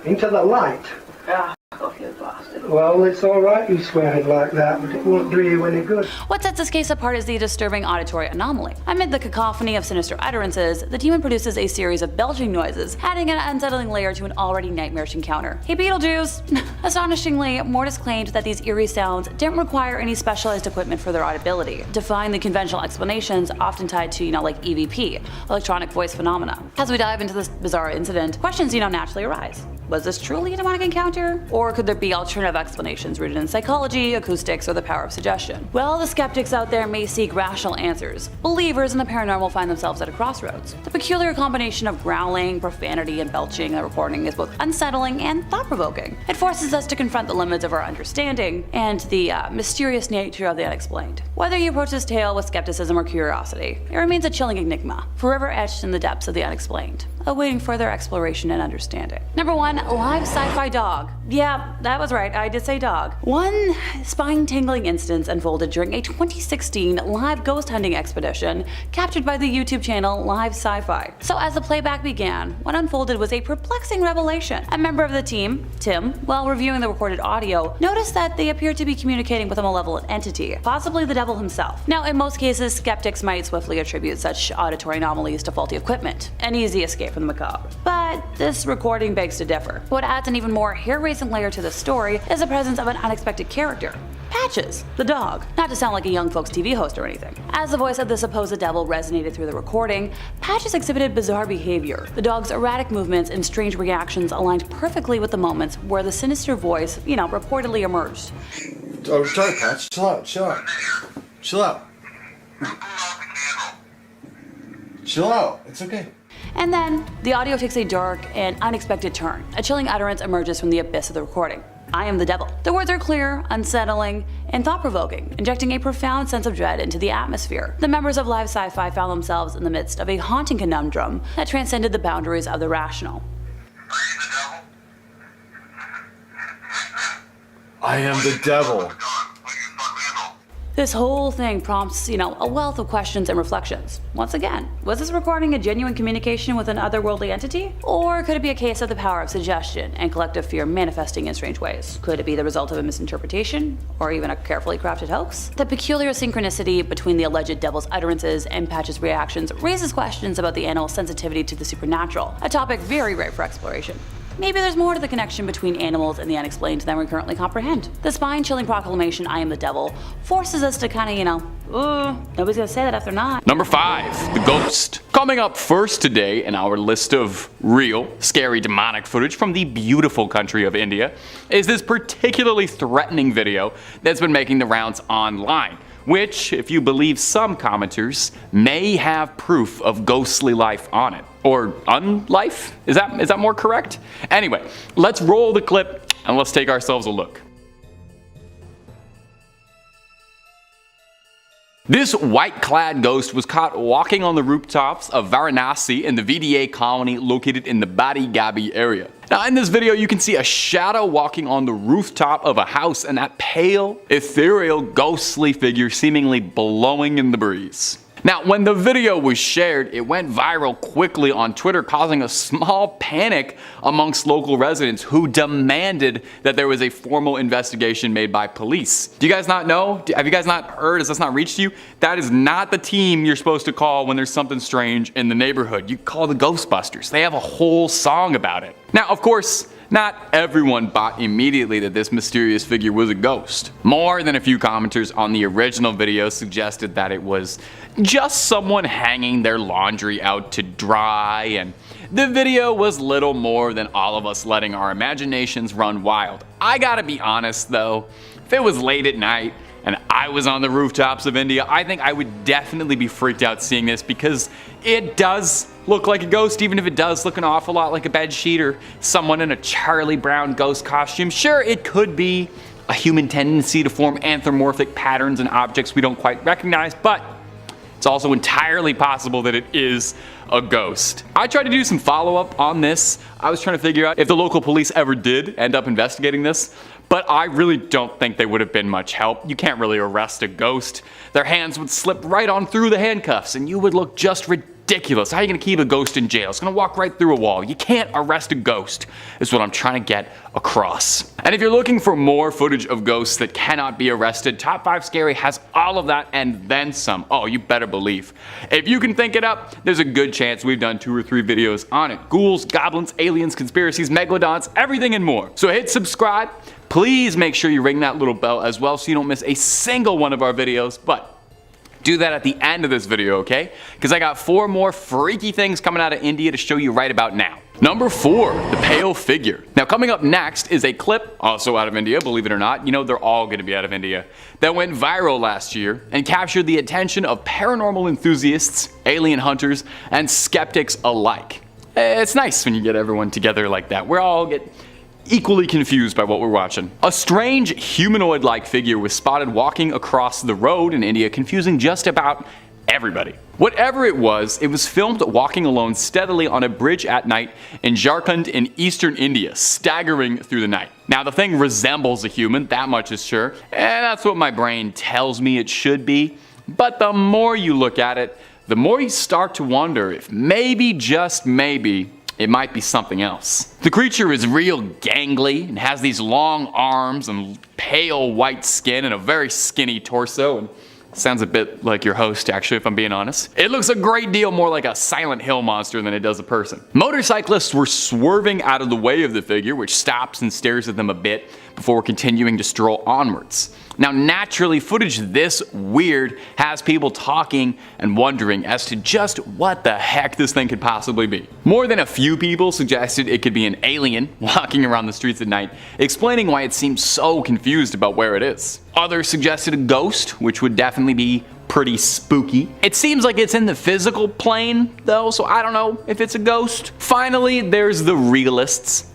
Into the light. Off you bastard. Well, it's all right you swear it like that, but it won't do you any good. What sets this case apart is the disturbing auditory anomaly. Amid the cacophony of sinister utterances, the demon produces a series of belching noises, adding an unsettling layer to an already nightmarish encounter. Hey Beetlejuice! Astonishingly, Mortis claimed that these eerie sounds didn't require any specialized equipment for their audibility, defying the conventional explanations often tied to, like EVP, electronic voice phenomena. As we dive into this bizarre incident, questions, naturally arise. Was this truly a demonic encounter? Or could there be alternative explanations rooted in psychology, acoustics, or the power of suggestion? Well, the skeptics out there may seek rational answers. Believers in the paranormal find themselves at a crossroads. The peculiar combination of growling, profanity, and belching in the recording is both unsettling and thought-provoking. It forces us to confront the limits of our understanding and the mysterious nature of the unexplained. Whether you approach this tale with skepticism or curiosity, it remains a chilling enigma, forever etched in the depths of the unexplained, awaiting further exploration and understanding. Number 1, live sci-fi dog. Yeah, that was right, I I did say dog. One spine-tingling instance unfolded during a 2016 live ghost hunting expedition captured by the YouTube channel Live Sci-Fi. So as the playback began, what unfolded was a perplexing revelation. A member of the team, Tim, while reviewing the recorded audio, noticed that they appeared to be communicating with a malevolent entity, possibly the devil himself. Now, in most cases, skeptics might swiftly attribute such auditory anomalies to faulty equipment, an easy escape from the macabre. But this recording begs to differ. What adds an even more hair-raising layer to the story is the presence of an unexpected character. Patches, the dog. Not to sound like a young folks TV host or anything. As the voice of the supposed devil resonated through the recording, Patches exhibited bizarre behavior. The dog's erratic movements and strange reactions aligned perfectly with the moments where the sinister voice, reportedly emerged. Oh, sorry, Patch. Chill out, chill out. Chill out. Chill out. It's okay. And then, the audio takes a dark and unexpected turn. A chilling utterance emerges from the abyss of the recording. I am the devil. The words are clear, unsettling, and thought-provoking, injecting a profound sense of dread into the atmosphere. The members of Live Sci-Fi found themselves in the midst of a haunting conundrum that transcended the boundaries of the rational. I am the devil. This whole thing prompts, a wealth of questions and reflections. Once again, was this recording a genuine communication with an otherworldly entity? Or could it be a case of the power of suggestion and collective fear manifesting in strange ways? Could it be the result of a misinterpretation? Or even a carefully crafted hoax? The peculiar synchronicity between the alleged devil's utterances and Patch's reactions raises questions about the animal's sensitivity to the supernatural, a topic very ripe for exploration. Maybe there's more to the connection between animals and the unexplained than we currently comprehend. The spine-chilling proclamation, I am the devil, forces us to kinda, nobody's gonna say that if they're not. Number 5, the ghost. Coming up first today in our list of real, scary, demonic footage from the beautiful country of India is this particularly threatening video that's been making the rounds online, which, if you believe some commenters, may have proof of ghostly life on it. Or unlife? Is that more correct? Anyway, let's roll the clip and let's take ourselves a look. This white-clad ghost was caught walking on the rooftops of Varanasi in the VDA colony located in the Badi Gabi area. Now in this video you can see a shadow walking on the rooftop of a house and that pale, ethereal, ghostly figure seemingly blowing in the breeze. Now, when the video was shared, it went viral quickly on Twitter, causing a small panic amongst local residents who demanded that there was a formal investigation made by police. Do you guys not know? Have you guys not heard? Has this not reached you? That is not the team you're supposed to call when there's something strange in the neighborhood. You call the Ghostbusters. They have a whole song about it. Now, of course, not everyone bought immediately that this mysterious figure was a ghost. More than a few commenters on the original video suggested that it was just someone hanging their laundry out to dry, and the video was little more than all of us letting our imaginations run wild. I gotta be honest though, if it was late at night and I was on the rooftops of India, I think I would definitely be freaked out seeing this because it does look like a ghost, even if it does look an awful lot like a bedsheet or someone in a Charlie Brown ghost costume. Sure, it could be a human tendency to form anthropomorphic patterns and objects we don't quite recognize, but it's also entirely possible that it is a ghost. I tried to do some follow-up on this. I was trying to figure out if the local police ever did end up investigating this, but I really don't think they would have been much help. You can't really arrest a ghost. Their hands would slip right on through the handcuffs and you would look just ridiculous. How are you gonna keep a ghost in jail? It's gonna walk right through a wall. You can't arrest a ghost, is what I'm trying to get across. And if you're looking for more footage of ghosts that cannot be arrested, Top 5 Scary has all of that and then some. Oh, you better believe. If you can think it up, there's a good chance we've done 2 or 3 videos on it. Ghouls, goblins, aliens, conspiracies, megalodons, everything and more. So hit subscribe. Please make sure you ring that little bell as well so you don't miss a single one of our videos, but do that at the end of this video, okay? Because I got 4 more freaky things coming out of India to show you right about now. Number 4, the pale figure. Now coming up next is a clip, also out of India, believe it or not, they're all gonna be out of India, that went viral last year and captured the attention of paranormal enthusiasts, alien hunters, and skeptics alike. It's nice when you get everyone together like that. We all get equally confused by what we're watching. A strange humanoid-like figure was spotted walking across the road in India, confusing just about everybody. Whatever it was filmed walking alone steadily on a bridge at night in Jharkhand in eastern India, staggering through the night. Now the thing resembles a human, that much is sure, and that's what my brain tells me it should be. But the more you look at it, the more you start to wonder if maybe, just maybe, it might be something else. The creature is real gangly and has these long arms and pale white skin and a very skinny torso, and sounds a bit like your host, actually, if I'm being honest. It looks a great deal more like a Silent Hill monster than it does a person. Motorcyclists were swerving out of the way of the figure, which stops and stares at them a bit before continuing to stroll onwards. Now naturally, footage this weird has people talking and wondering as to just what the heck this thing could possibly be. More than a few people suggested it could be an alien walking around the streets at night, explaining why it seems so confused about where it is. Others suggested a ghost, which would definitely be pretty spooky. It seems like it's in the physical plane though, so I don't know if it's a ghost. Finally, there's the realists.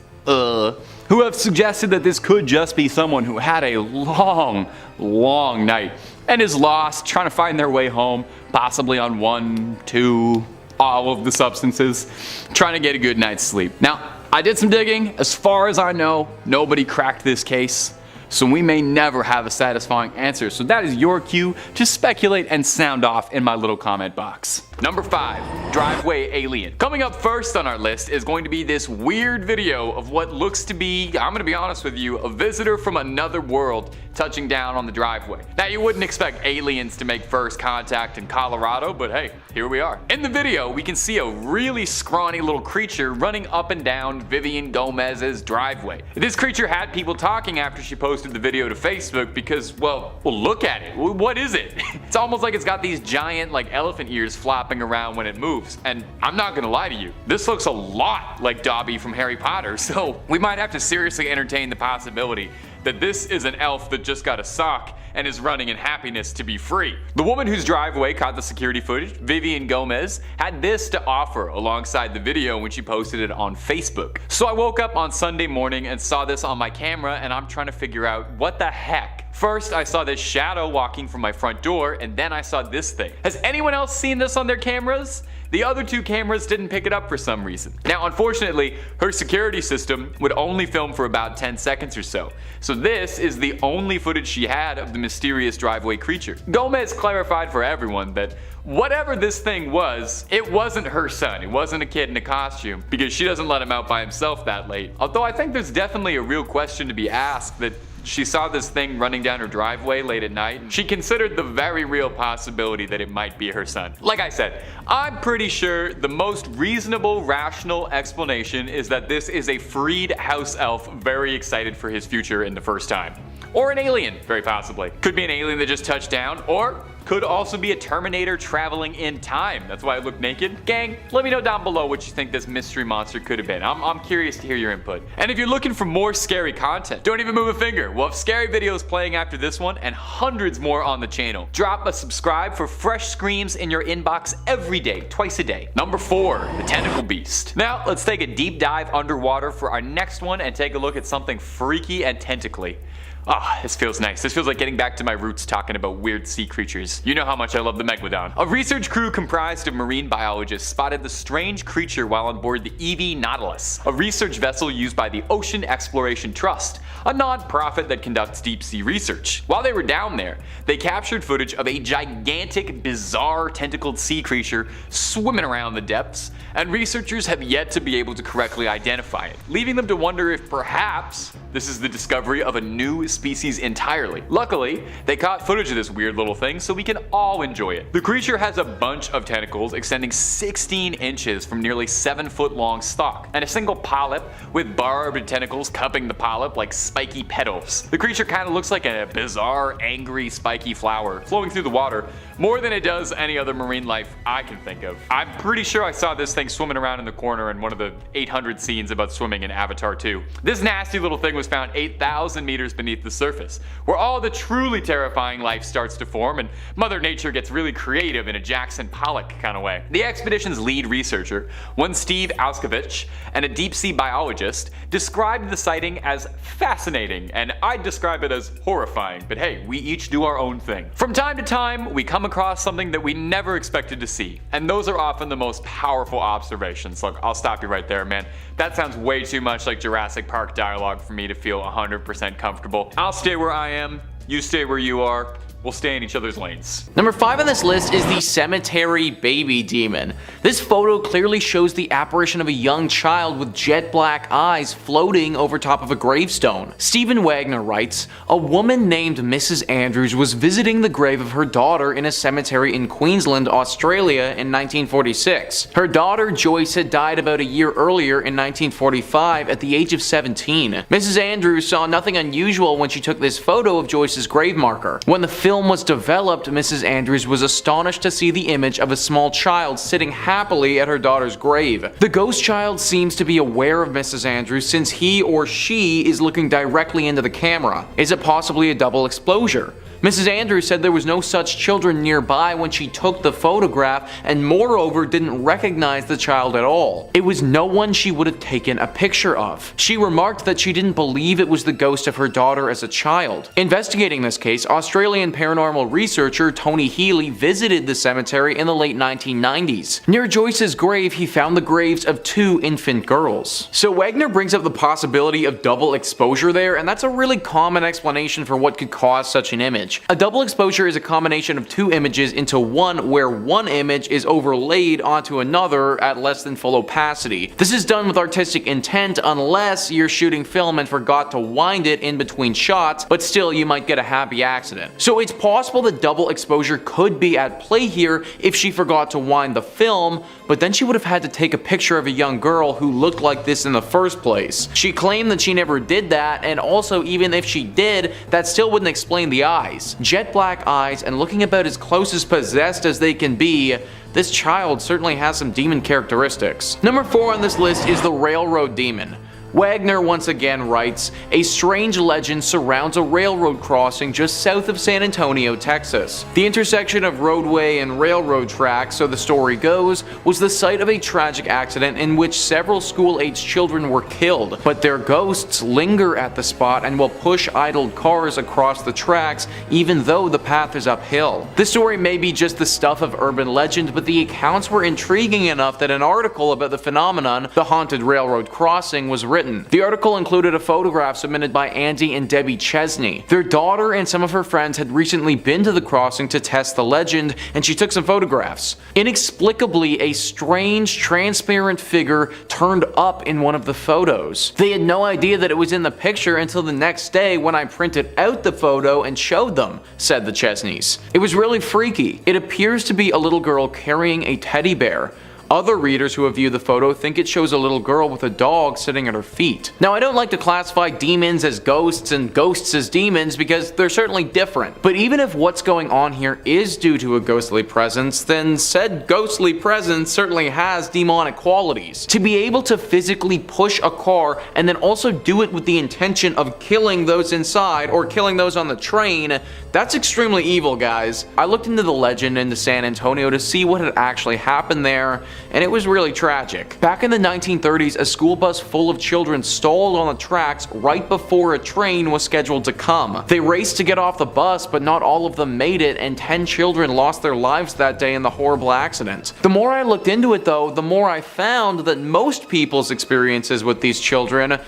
Who have suggested that this could just be someone who had a long night and is lost, trying to find their way home, possibly on 1, 2, all of the substances, trying to get a good night's sleep. Now, I did some digging. As far as I know, nobody cracked this case, so we may never have a satisfying answer. So that is your cue to speculate and sound off in my little comment box. Number 5, driveway alien. Coming up first on our list is going to be this weird video of what looks to be, I'm gonna be honest with you, a visitor from another world touching down on the driveway. Now you wouldn't expect aliens to make first contact in Colorado, but hey, here we are. In the video, we can see a really scrawny little creature running up and down Vivian Gomez's driveway. This creature had people talking after she posted the video to Facebook because, well, look at it. What is it? It's almost like it's got these giant like elephant ears flopping around when it moves. And I'm not gonna lie to you, this looks a lot like Dobby from Harry Potter, so we might have to seriously entertain the possibility that this is an elf that just got a sock and is running in happiness to be free. The woman whose driveway caught the security footage, Vivian Gomez, had this to offer alongside the video when she posted it on Facebook. So I woke up on Sunday morning and saw this on my camera, and I'm trying to figure out what the heck. First, I saw this shadow walking from my front door, and then I saw this thing. Has anyone else seen this on their cameras? The other 2 cameras didn't pick it up for some reason. Now unfortunately, her security system would only film for about 10 seconds or so. So this is the only footage she had of the mysterious driveway creature. Gomez clarified for everyone that whatever this thing was, it wasn't her son. It wasn't a kid in a costume, because she doesn't let him out by himself that late. Although I think there's definitely a real question to be asked that she saw this thing running down her driveway late at night. She considered the very real possibility that it might be her son. Like I said, I'm pretty sure the most reasonable, rational explanation is that this is a freed house elf very excited for his future in the first time. Or an alien, very possibly. Could be an alien that just touched down, or could also be a Terminator traveling in time. That's why it looked naked. Gang, let me know down below what you think this mystery monster could have been. I'm curious to hear your input. And if you're looking for more scary content, don't even move a finger. We'll have scary videos playing after this one and hundreds more on the channel. Drop a subscribe for fresh screams in your inbox every day, twice a day. Number 4, the Tentacle Beast. Now, let's take a deep dive underwater for our next one and take a look at something freaky and tentacly. Ah, this feels nice. This feels like getting back to my roots talking about weird sea creatures. You know how much I love the Megalodon. A research crew comprised of marine biologists spotted the strange creature while on board the EV Nautilus, a research vessel used by the Ocean Exploration Trust, a non-profit that conducts deep sea research. While they were down there, they captured footage of a gigantic, bizarre tentacled sea creature swimming around the depths, and researchers have yet to be able to correctly identify it, leaving them to wonder if perhaps this is the discovery of a new species entirely. Luckily, they caught footage of this weird little thing so we can all enjoy it. The creature has a bunch of tentacles extending 16 inches from nearly 7-foot long stalk, and a single polyp with barbed tentacles cupping the polyp like spiky petals. The creature kind of looks like a bizarre, angry, spiky flower flowing through the water more than it does any other marine life I can think of. I'm pretty sure I saw this thing swimming around in the corner in one of the 800 scenes about swimming in Avatar 2. This nasty little thing was found 8,000 meters beneath beneath the surface, where all the truly terrifying life starts to form and Mother Nature gets really creative in a Jackson Pollock kind of way. The expedition's lead researcher, one Steve Auskovich, and a deep sea biologist, described the sighting as fascinating, and I'd describe it as horrifying, but hey, we each do our own thing. From time to time, we come across something that we never expected to see, and those are often the most powerful observations. Look, I'll stop you right there, man. That sounds way too much like Jurassic Park dialogue for me to feel 100% comfortable. I'll stay where I am, you stay where you are. We'll stay in each other's lanes. Number 5 on this list is the cemetery baby demon. This photo clearly shows the apparition of a young child with jet black eyes floating over top of a gravestone. Stephen Wagner writes, "A woman named Mrs. Andrews was visiting the grave of her daughter in a cemetery in Queensland, Australia in 1946. Her daughter Joyce had died about a year earlier in 1945 at the age of 17. Mrs. Andrews saw nothing unusual when she took this photo of Joyce's grave marker. When the film was developed, Mrs. Andrews was astonished to see the image of a small child sitting happily at her daughter's grave. The ghost child seems to be aware of Mrs. Andrews since he or she is looking directly into the camera. Is it possibly a double exposure? Mrs. Andrews said there was no such children nearby when she took the photograph and moreover didn't recognize the child at all. It was no one she would have taken a picture of. She remarked that she didn't believe it was the ghost of her daughter as a child." Investigating this case, Australian paranormal researcher Tony Healy visited the cemetery in the late 1990s. Near Joyce's grave, he found the graves of 2 infant girls. So Wagner brings up the possibility of double exposure there, and that's a really common explanation for what could cause such an image. A double exposure is a combination of 2 images into one where one image is overlaid onto another at less than full opacity. This is done with artistic intent unless you're shooting film and forgot to wind it in between shots, but still you might get a happy accident. So it's possible that double exposure could be at play here if she forgot to wind the film, but then she would have had to take a picture of a young girl who looked like this in the first place. She claimed that she never did that, and also even if she did, that still wouldn't explain the eyes. Jet black eyes and looking about as close as possessed as they can be, this child certainly has some demon characteristics. Number 4 on this list is the railroad demon. Wagner once again writes, "A strange legend surrounds a railroad crossing just south of San Antonio, Texas. The intersection of roadway and railroad tracks, so the story goes, was the site of a tragic accident in which several school-aged children were killed, but their ghosts linger at the spot and will push idled cars across the tracks even though the path is uphill." This story may be just the stuff of urban legend, but the accounts were intriguing enough that an article about the phenomenon, the haunted railroad crossing, was written. The article included a photograph submitted by Andy and Debbie Chesney. Their daughter and some of her friends had recently been to the crossing to test the legend, and she took some photographs. Inexplicably, a strange, transparent figure turned up in one of the photos. They had no idea that it was in the picture until the next day when I printed out the photo and showed them, said the Chesneys. It was really freaky. It appears to be a little girl carrying a teddy bear. Other readers who have viewed the photo think it shows a little girl with a dog sitting at her feet. Now, I don't like to classify demons as ghosts and ghosts as demons because they're certainly different. But even if what's going on here is due to a ghostly presence, then said ghostly presence certainly has demonic qualities. To be able to physically push a car and then also do it with the intention of killing those inside or killing those on the train, that's extremely evil, guys. I looked into the legend into San Antonio to see what had actually happened there, and it was really tragic. Back in the 1930s, a school bus full of children stalled on the tracks right before a train was scheduled to come. They raced to get off the bus, but not all of them made it, and 10 children lost their lives that day in the horrible accident. The more I looked into it though, the more I found that most people's experiences with these children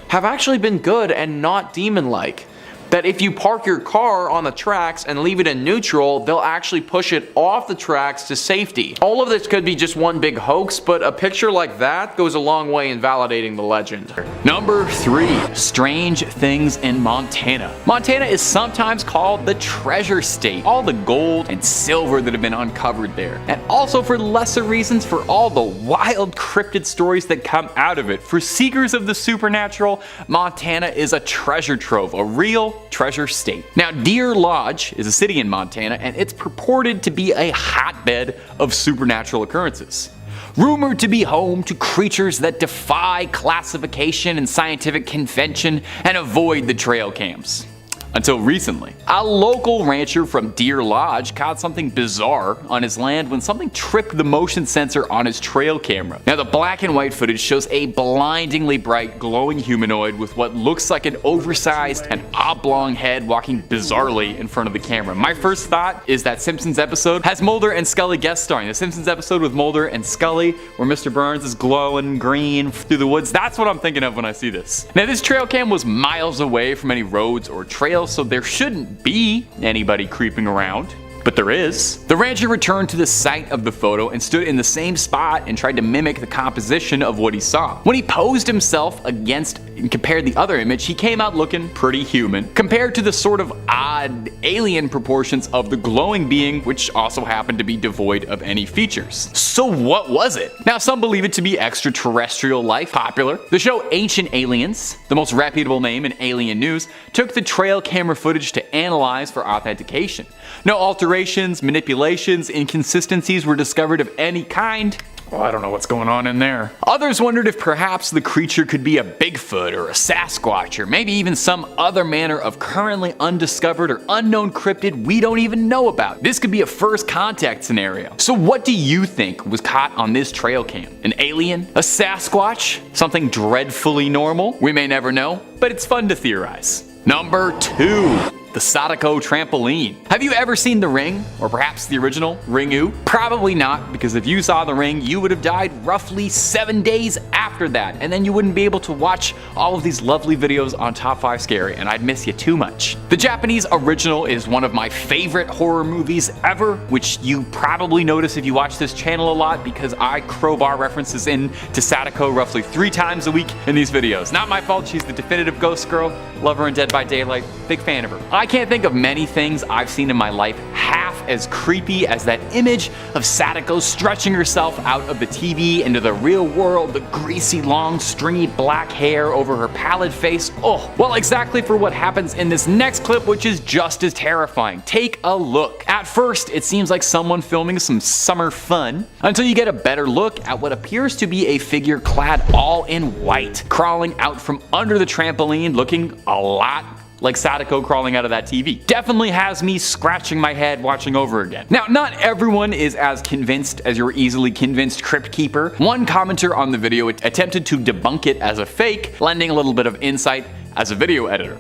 have actually been good and not demon-like. That if you park your car on the tracks and leave it in neutral, they'll actually push it off the tracks to safety. All of this could be just one big hoax, but a picture like that goes a long way in validating the legend. Number 3. Strange things in Montana. Montana is sometimes called the treasure state. All the gold and silver that have been uncovered there. And also for lesser reasons for all the wild cryptid stories that come out of it. For seekers of the supernatural, Montana is a treasure trove, a real treasure state. Now, Deer Lodge is a city in Montana, and it's purported to be a hotbed of supernatural occurrences. Rumored to be home to creatures that defy classification and scientific convention and avoid the trail cams. until recently. A local rancher from Deer Lodge caught something bizarre on his land when something tripped the motion sensor on his trail camera. Now the black and white footage shows a blindingly bright glowing humanoid with what looks like an oversized and oblong head walking bizarrely in front of the camera. My first thought is that Simpsons episode has Mulder and Scully guest starring. The Simpsons episode with Mulder and Scully where Mr. Burns is glowing green through the woods. That's what I'm thinking of when I see this. Now this trail cam was miles away from any roads or trails, so there shouldn't be anybody creeping around. But there is. The rancher returned to the site of the photo and stood in the same spot and tried to mimic the composition of what he saw. When he posed himself against and compared the other image, he came out looking pretty human, compared to the sort of odd alien proportions of the glowing being, which also happened to be devoid of any features. So what was it? Now some believe it to be extraterrestrial life. Popular. The show Ancient Aliens, the most reputable name in alien news, took the trail camera footage to analyze for authentication. No alterations, manipulations, inconsistencies were discovered of any kind. Well, I don't know what's going on in there. Others wondered if perhaps the creature could be a Bigfoot or a Sasquatch or maybe even some other manner of currently undiscovered or unknown cryptid we don't even know about. This could be a first contact scenario. So what do you think was caught on this trail cam? An alien? A Sasquatch? Something dreadfully normal? We may never know, but it's fun to theorize. Number 2. The Sadako trampoline. Have you ever seen The Ring? Or perhaps the original, Ringu? Probably not, because if you saw The Ring, you would have died roughly 7 days after that, and then you wouldn't be able to watch all of these lovely videos on Top 5 Scary, and I'd miss you too much. The Japanese original is one of my favorite horror movies ever, which you probably notice if you watch this channel a lot, because I crowbar references in to Sadako roughly 3 times a week in these videos. Not my fault, she's the definitive ghost girl, love her in Dead by Daylight, big fan of her. I can't think of many things I've seen in my life half as creepy as that image of Sadako stretching herself out of the TV into the real world, the greasy, long, stringy black hair over her pallid face. Oh, well, exactly for what happens in this next clip, which is just as terrifying. Take a look. At first, it seems like someone filming some summer fun, until you get a better look at what appears to be a figure clad all in white, crawling out from under the trampoline, looking a lot like Sadako crawling out of that TV. Definitely has me scratching my head watching over again. Now, not everyone is as convinced as your easily convinced crypt keeper. One commenter on the video attempted to debunk it as a fake, lending a little bit of insight as a video editor.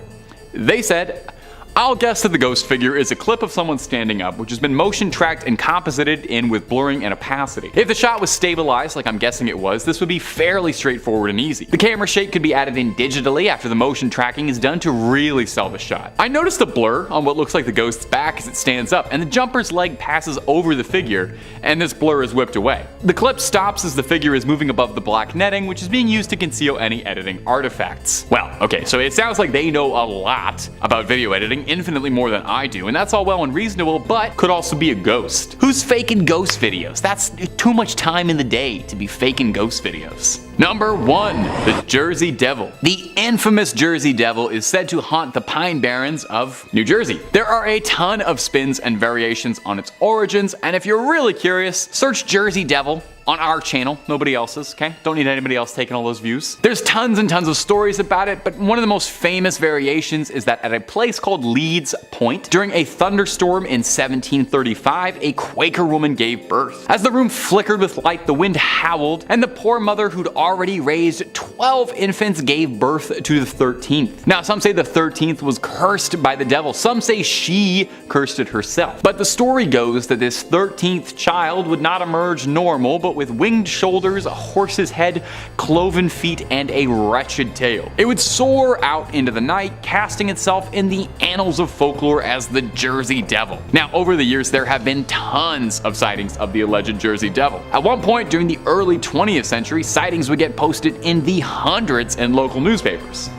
They said, I'll guess that the ghost figure is a clip of someone standing up, which has been motion tracked and composited in with blurring and opacity. If the shot was stabilized, like I'm guessing it was, this would be fairly straightforward and easy. The camera shake could be added in digitally after the motion tracking is done to really sell the shot. I noticed a blur on what looks like the ghost's back as it stands up, and the jumper's leg passes over the figure, and this blur is whipped away. The clip stops as the figure is moving above the black netting, which is being used to conceal any editing artifacts. Well, okay, so it sounds like they know a lot about video editing, infinitely more than I do, and that's all well and reasonable, but could also be a ghost. Who's faking ghost videos? That's too much time in the day to be faking ghost videos. Number 1. The Jersey Devil. The infamous Jersey Devil is said to haunt the Pine Barrens of New Jersey. There are a ton of spins and variations on its origins, and if you're really curious, search Jersey Devil on our channel, nobody else's, okay? Don't need anybody else taking all those views. There's tons and tons of stories about it, but one of the most famous variations is that at a place called Leeds Point, during a thunderstorm in 1735, a Quaker woman gave birth. As the room flickered with light, the wind howled, and the poor mother who'd already raised 12 infants gave birth to the 13th. Now, some say the 13th was cursed by the devil. Some say she cursed it herself. But the story goes that this 13th child would not emerge normal, but with winged shoulders, a horse's head, cloven feet, and a wretched tail. It would soar out into the night, casting itself in the annals of folklore as the Jersey Devil. Now, over the years, there have been tons of sightings of the alleged Jersey Devil. At one point during the early 20th century, sightings would get posted in the hundreds in local newspapers.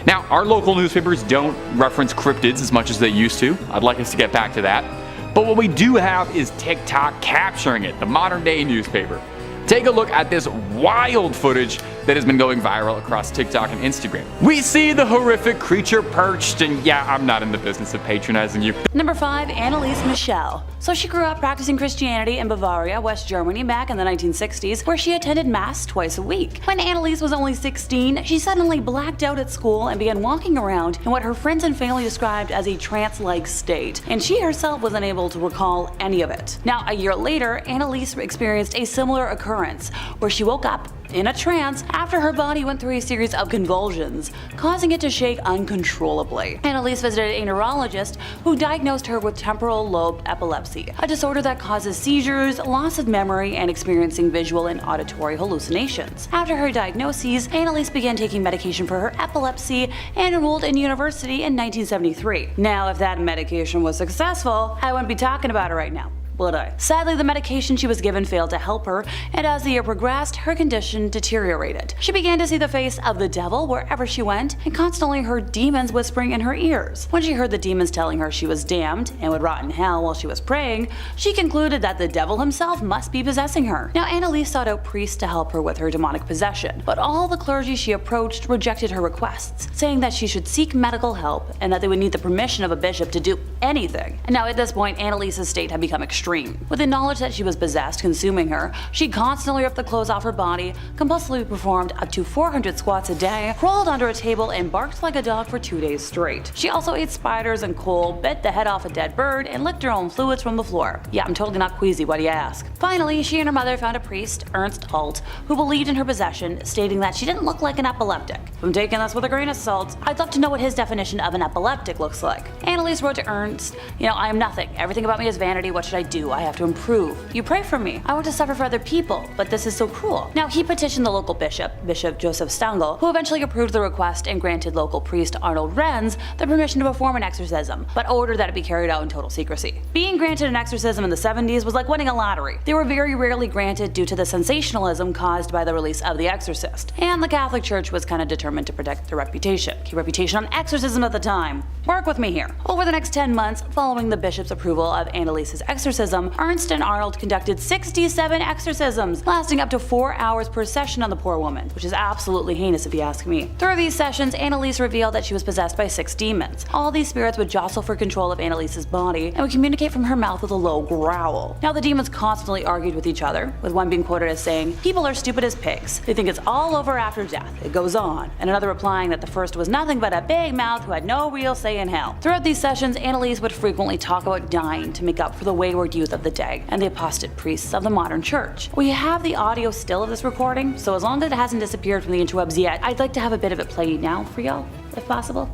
Now, our local newspapers don't reference cryptids as much as they used to. I'd like us to get back to that. But what we do have is TikTok capturing it, the modern day newspaper. Take a look at this wild footage that has been going viral across TikTok and Instagram. We see the horrific creature perched, and yeah, I'm not in the business of patronizing you. Number 5. Anneliese Michel. So she grew up practicing Christianity in Bavaria, West Germany back in the 1960s, where she attended mass twice a week. When Anneliese was only 16, she suddenly blacked out at school and began walking around in what her friends and family described as a trance-like state, and she herself was unable to recall any of it. Now, a year later, Anneliese experienced a similar occurrence, where she woke up in a trance after her body went through a series of convulsions, causing it to shake uncontrollably. Anneliese visited a neurologist who diagnosed her with temporal lobe epilepsy, a disorder that causes seizures, loss of memory, and experiencing visual and auditory hallucinations. After her diagnoses, Anneliese began taking medication for her epilepsy and enrolled in university in 1973. Now, if that medication was successful, I wouldn't be talking about it right now, would I? Sadly, the medication she was given failed to help her, and as the year progressed, her condition deteriorated. She began to see the face of the devil wherever she went, and constantly heard demons whispering in her ears. When she heard the demons telling her she was damned and would rot in hell while she was praying, she concluded that the devil himself must be possessing her. Now, Anneliese sought out priests to help her with her demonic possession, but all the clergy she approached rejected her requests, saying that she should seek medical help and that they would need the permission of a bishop to do anything. And now, at this point, Anneliese's state had become extreme. With the knowledge that she was possessed consuming her, she constantly ripped the clothes off her body, compulsively performed up to 400 squats a day, crawled under a table, and barked like a dog for 2 days straight. She also ate spiders and coal, bit the head off a dead bird, and licked her own fluids from the floor. Yeah, I'm totally not queasy, why do you ask? Finally, she and her mother found a priest, Ernst Alt, who believed in her possession, stating that she didn't look like an epileptic. If I'm taking this with a grain of salt, I'd love to know what his definition of an epileptic looks like. Anneliese wrote to Ernst, I am nothing. Everything about me is vanity. What should I do? I have to improve. You pray for me. I want to suffer for other people, but this is so cruel. Now, he petitioned the local bishop, Bishop Joseph Stangl, who eventually approved the request and granted local priest Arnold Renz the permission to perform an exorcism, but ordered that it be carried out in total secrecy. Being granted an exorcism in the 70s was like winning a lottery. They were very rarely granted due to the sensationalism caused by the release of The Exorcist, and the Catholic Church was kind of determined to protect their reputation. Key reputation on exorcism at the time. Work with me here. Over the next 10 months, following the bishop's approval of Anneliese's exorcism, Ernst and Arnold conducted 67 exorcisms, lasting up to 4 hours per session on the poor woman, which is absolutely heinous if you ask me. Through these sessions, Anneliese revealed that she was possessed by 6 demons. All these spirits would jostle for control of Anneliese's body and would communicate from her mouth with a low growl. Now, the demons constantly argued with each other, with one being quoted as saying, "People are stupid as pigs. They think it's all over after death. It goes on," and another replying that the first was nothing but a big mouth who had no real say in hell. Throughout these sessions, Anneliese would frequently talk about dying to make up for the wayward youth of the day and the apostate priests of the modern church. We have the audio still of this recording, so as long as it hasn't disappeared from the interwebs yet, I'd like to have a bit of it play now for y'all, if possible.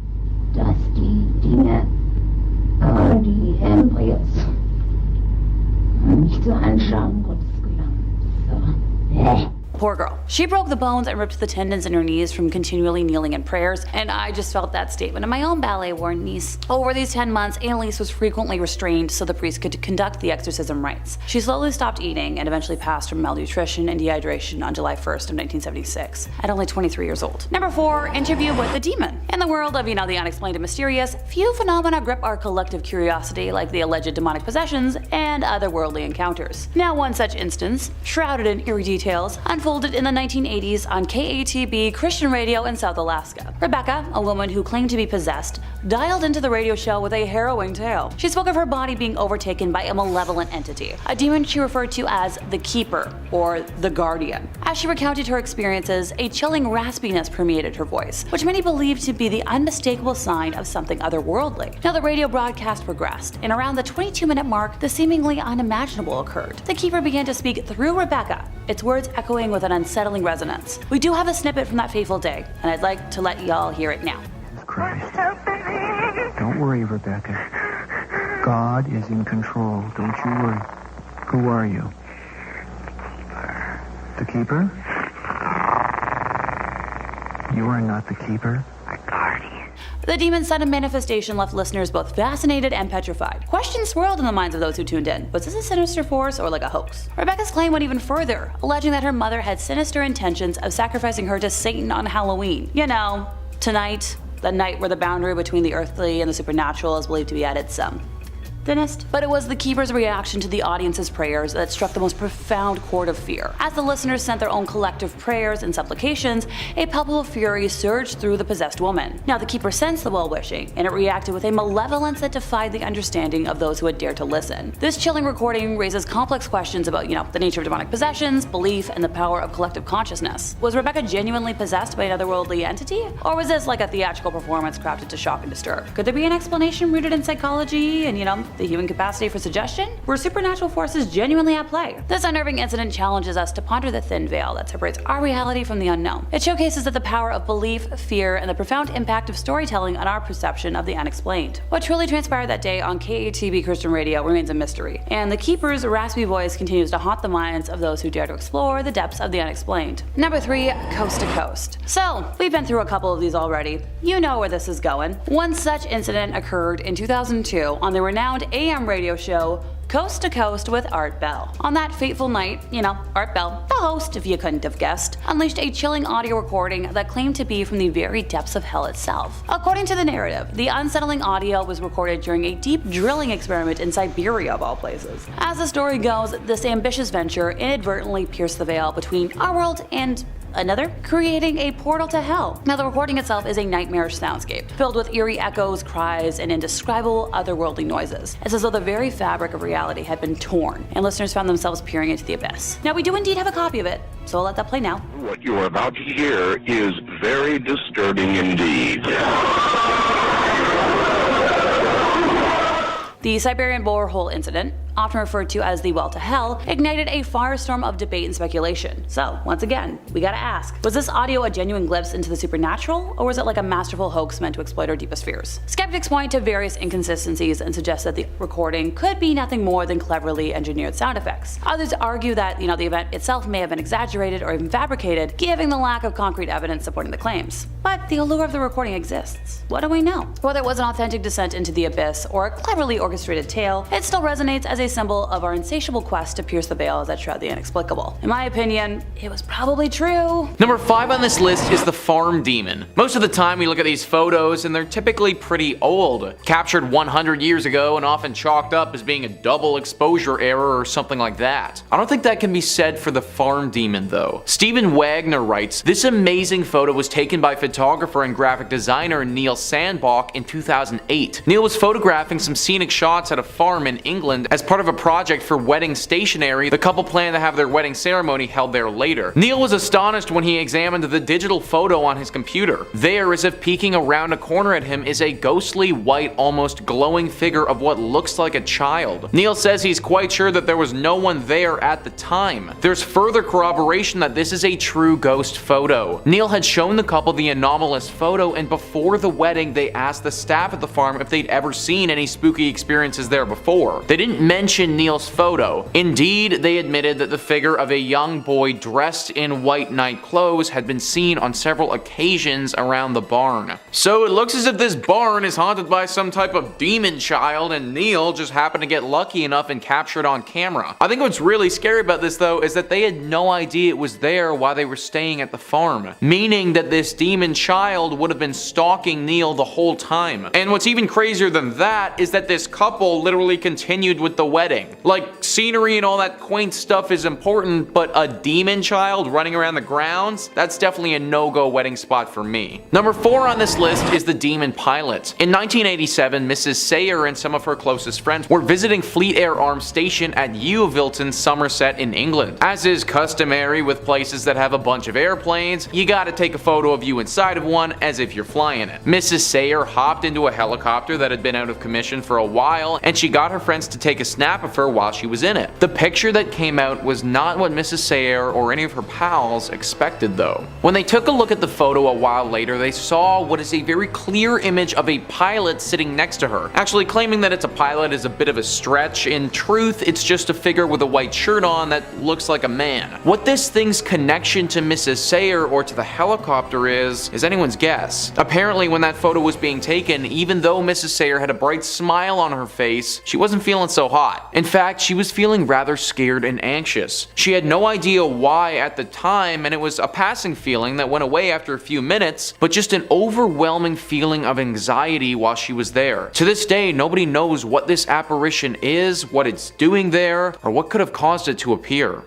Dass die Dinge, die Embryos, nicht so anschauen, Gottes Gedanken. So. Poor girl. She broke the bones and ripped the tendons in her knees from continually kneeling in prayers, and I just felt that statement in my own ballet-worn knees. Over these 10 months, Anneliese was frequently restrained so the priest could conduct the exorcism rites. She slowly stopped eating and eventually passed from malnutrition and dehydration on July 1st of 1976, at only 23 years old. Number 4, interview with the demon. In the world of, the unexplained and mysterious, few phenomena grip our collective curiosity like the alleged demonic possessions and otherworldly encounters. Now, one such instance, shrouded in eerie details, unfolded in the 1980s on KATB Christian radio in South Alaska. Rebecca, a woman who claimed to be possessed, dialed into the radio show with a harrowing tale. She spoke of her body being overtaken by a malevolent entity, a demon she referred to as the Keeper, or the Guardian. As she recounted her experiences, a chilling raspiness permeated her voice, which many believed to be the unmistakable sign of something otherworldly. Now, the radio broadcast progressed, and around the 22-minute mark, the seemingly unimaginable occurred. The Keeper began to speak through Rebecca, its words echoing with an unsettling resonance. We do have a snippet from that fateful day, and I'd like to let y'all hear it now. Christ. Don't worry, Rebecca. God is in control. Don't you worry. Who are you? The Keeper? You are not the Keeper. The demon's sudden manifestation left listeners both fascinated and petrified. Questions swirled in the minds of those who tuned in. Was this a sinister force or like a hoax? Rebecca's claim went even further, alleging that her mother had sinister intentions of sacrificing her to Satan on Halloween. Tonight, the night where the boundary between the earthly and the supernatural is believed to be at its thinnest, but it was the keeper's reaction to the audience's prayers that struck the most profound chord of fear. As the listeners sent their own collective prayers and supplications, a palpable fury surged through the possessed woman. Now the keeper sensed the well-wishing, and it reacted with a malevolence that defied the understanding of those who had dared to listen. This chilling recording raises complex questions about, the nature of demonic possessions, belief, and the power of collective consciousness. Was Rebecca genuinely possessed by an otherworldly entity? Or was this like a theatrical performance crafted to shock and disturb? Could there be an explanation rooted in psychology and, the human capacity for suggestion? Were supernatural forces genuinely at play? This unnerving incident challenges us to ponder the thin veil that separates our reality from the unknown. It showcases that the power of belief, fear, and the profound impact of storytelling on our perception of the unexplained. What truly transpired that day on KATB Christian Radio remains a mystery, and the keeper's raspy voice continues to haunt the minds of those who dare to explore the depths of the unexplained. Number 3, Coast to Coast. So, we've been through a couple of these already. You know where this is going. One such incident occurred in 2002 on the renowned AM radio show Coast to Coast with Art Bell. On that fateful night, Art Bell, the host if you couldn't have guessed, unleashed a chilling audio recording that claimed to be from the very depths of hell itself. According to the narrative, the unsettling audio was recorded during a deep drilling experiment in Siberia of all places. As the story goes, this ambitious venture inadvertently pierced the veil between our world and another, creating a portal to hell. Now the recording itself is a nightmarish soundscape, filled with eerie echoes, cries, and indescribable otherworldly noises. It's as though the very fabric of reality had been torn, and listeners found themselves peering into the abyss. Now we do indeed have a copy of it, so I'll let that play now. What you are about to hear is very disturbing indeed. The Siberian borehole incident, often referred to as the well to hell, ignited a firestorm of debate and speculation. So, once again, we gotta ask, was this audio a genuine glimpse into the supernatural, or was it like a masterful hoax meant to exploit our deepest fears? Skeptics point to various inconsistencies and suggest that the recording could be nothing more than cleverly engineered sound effects. Others argue that, the event itself may have been exaggerated or even fabricated, given the lack of concrete evidence supporting the claims. But the allure of the recording exists. What do we know? Whether it was an authentic descent into the abyss or a cleverly orchestrated tale, it still resonates as a symbol of our insatiable quest to pierce the veils that shroud the inexplicable. In my opinion, it was probably true. Number 5 on this list is the farm demon. Most of the time we look at these photos and they're typically pretty old, captured 100 years ago and often chalked up as being a double exposure error or something like that. I don't think that can be said for the farm demon though. Stephen Wagner writes, "This amazing photo was taken by photographer and graphic designer Neil Sandbach in 2008. Neil was photographing some scenic shots at a farm in England as part of a project for wedding stationery. The couple planned to have their wedding ceremony held there later. Neil was astonished when he examined the digital photo on his computer. There, as if peeking around a corner at him, is a ghostly white, almost glowing figure of what looks like a child. Neil says he's quite sure that there was no one there at the time. There's further corroboration that this is a true ghost photo. Neil had shown the couple the anomalous photo, and before the wedding they asked the staff at the farm if they'd ever seen any spooky experiences there before. They didn't mention Neil's photo. Indeed, they admitted that the figure of a young boy dressed in white night clothes had been seen on several occasions around the barn. So it looks as if this barn is haunted by some type of demon child, and Neil just happened to get lucky enough and capture it on camera. I think what's really scary about this though is that they had no idea it was there while they were staying at the farm, meaning that this demon child would have been stalking Neil the whole time. And what's even crazier than that is that this couple literally continued with the wedding. Like, scenery and all that quaint stuff is important, but a demon child running around the grounds? That's definitely a no-go wedding spot for me. Number 4 on this list is the demon pilot. In 1987, Mrs. Sayer and some of her closest friends were visiting Fleet Air Arms Station at Yeovilton, Somerset in England. As is customary with places that have a bunch of airplanes, you gotta take a photo of you inside of one as if you're flying it. Mrs. Sayer hopped into a helicopter that had been out of commission for a while, and she got her friends to take a snap of her while she was in it. The picture that came out was not what Mrs. Sayer or any of her pals expected though. When they took a look at the photo a while later, they saw what is a very clear image of a pilot sitting next to her. Actually, claiming that it's a pilot is a bit of a stretch. In truth, it's just a figure with a white shirt on that looks like a man. What this thing's connection to Mrs. Sayer or to the helicopter is anyone's guess. Apparently, when that photo was being taken, even though Mrs. Sayer had a bright smile on her face, she wasn't feeling so hot. In fact, she was feeling rather scared and anxious. She had no idea why at the time, and it was a passing feeling that went away after a few minutes, but just an overwhelming feeling of anxiety while she was there. To this day, nobody knows what this apparition is, what it's doing there, or what could have caused it to appear.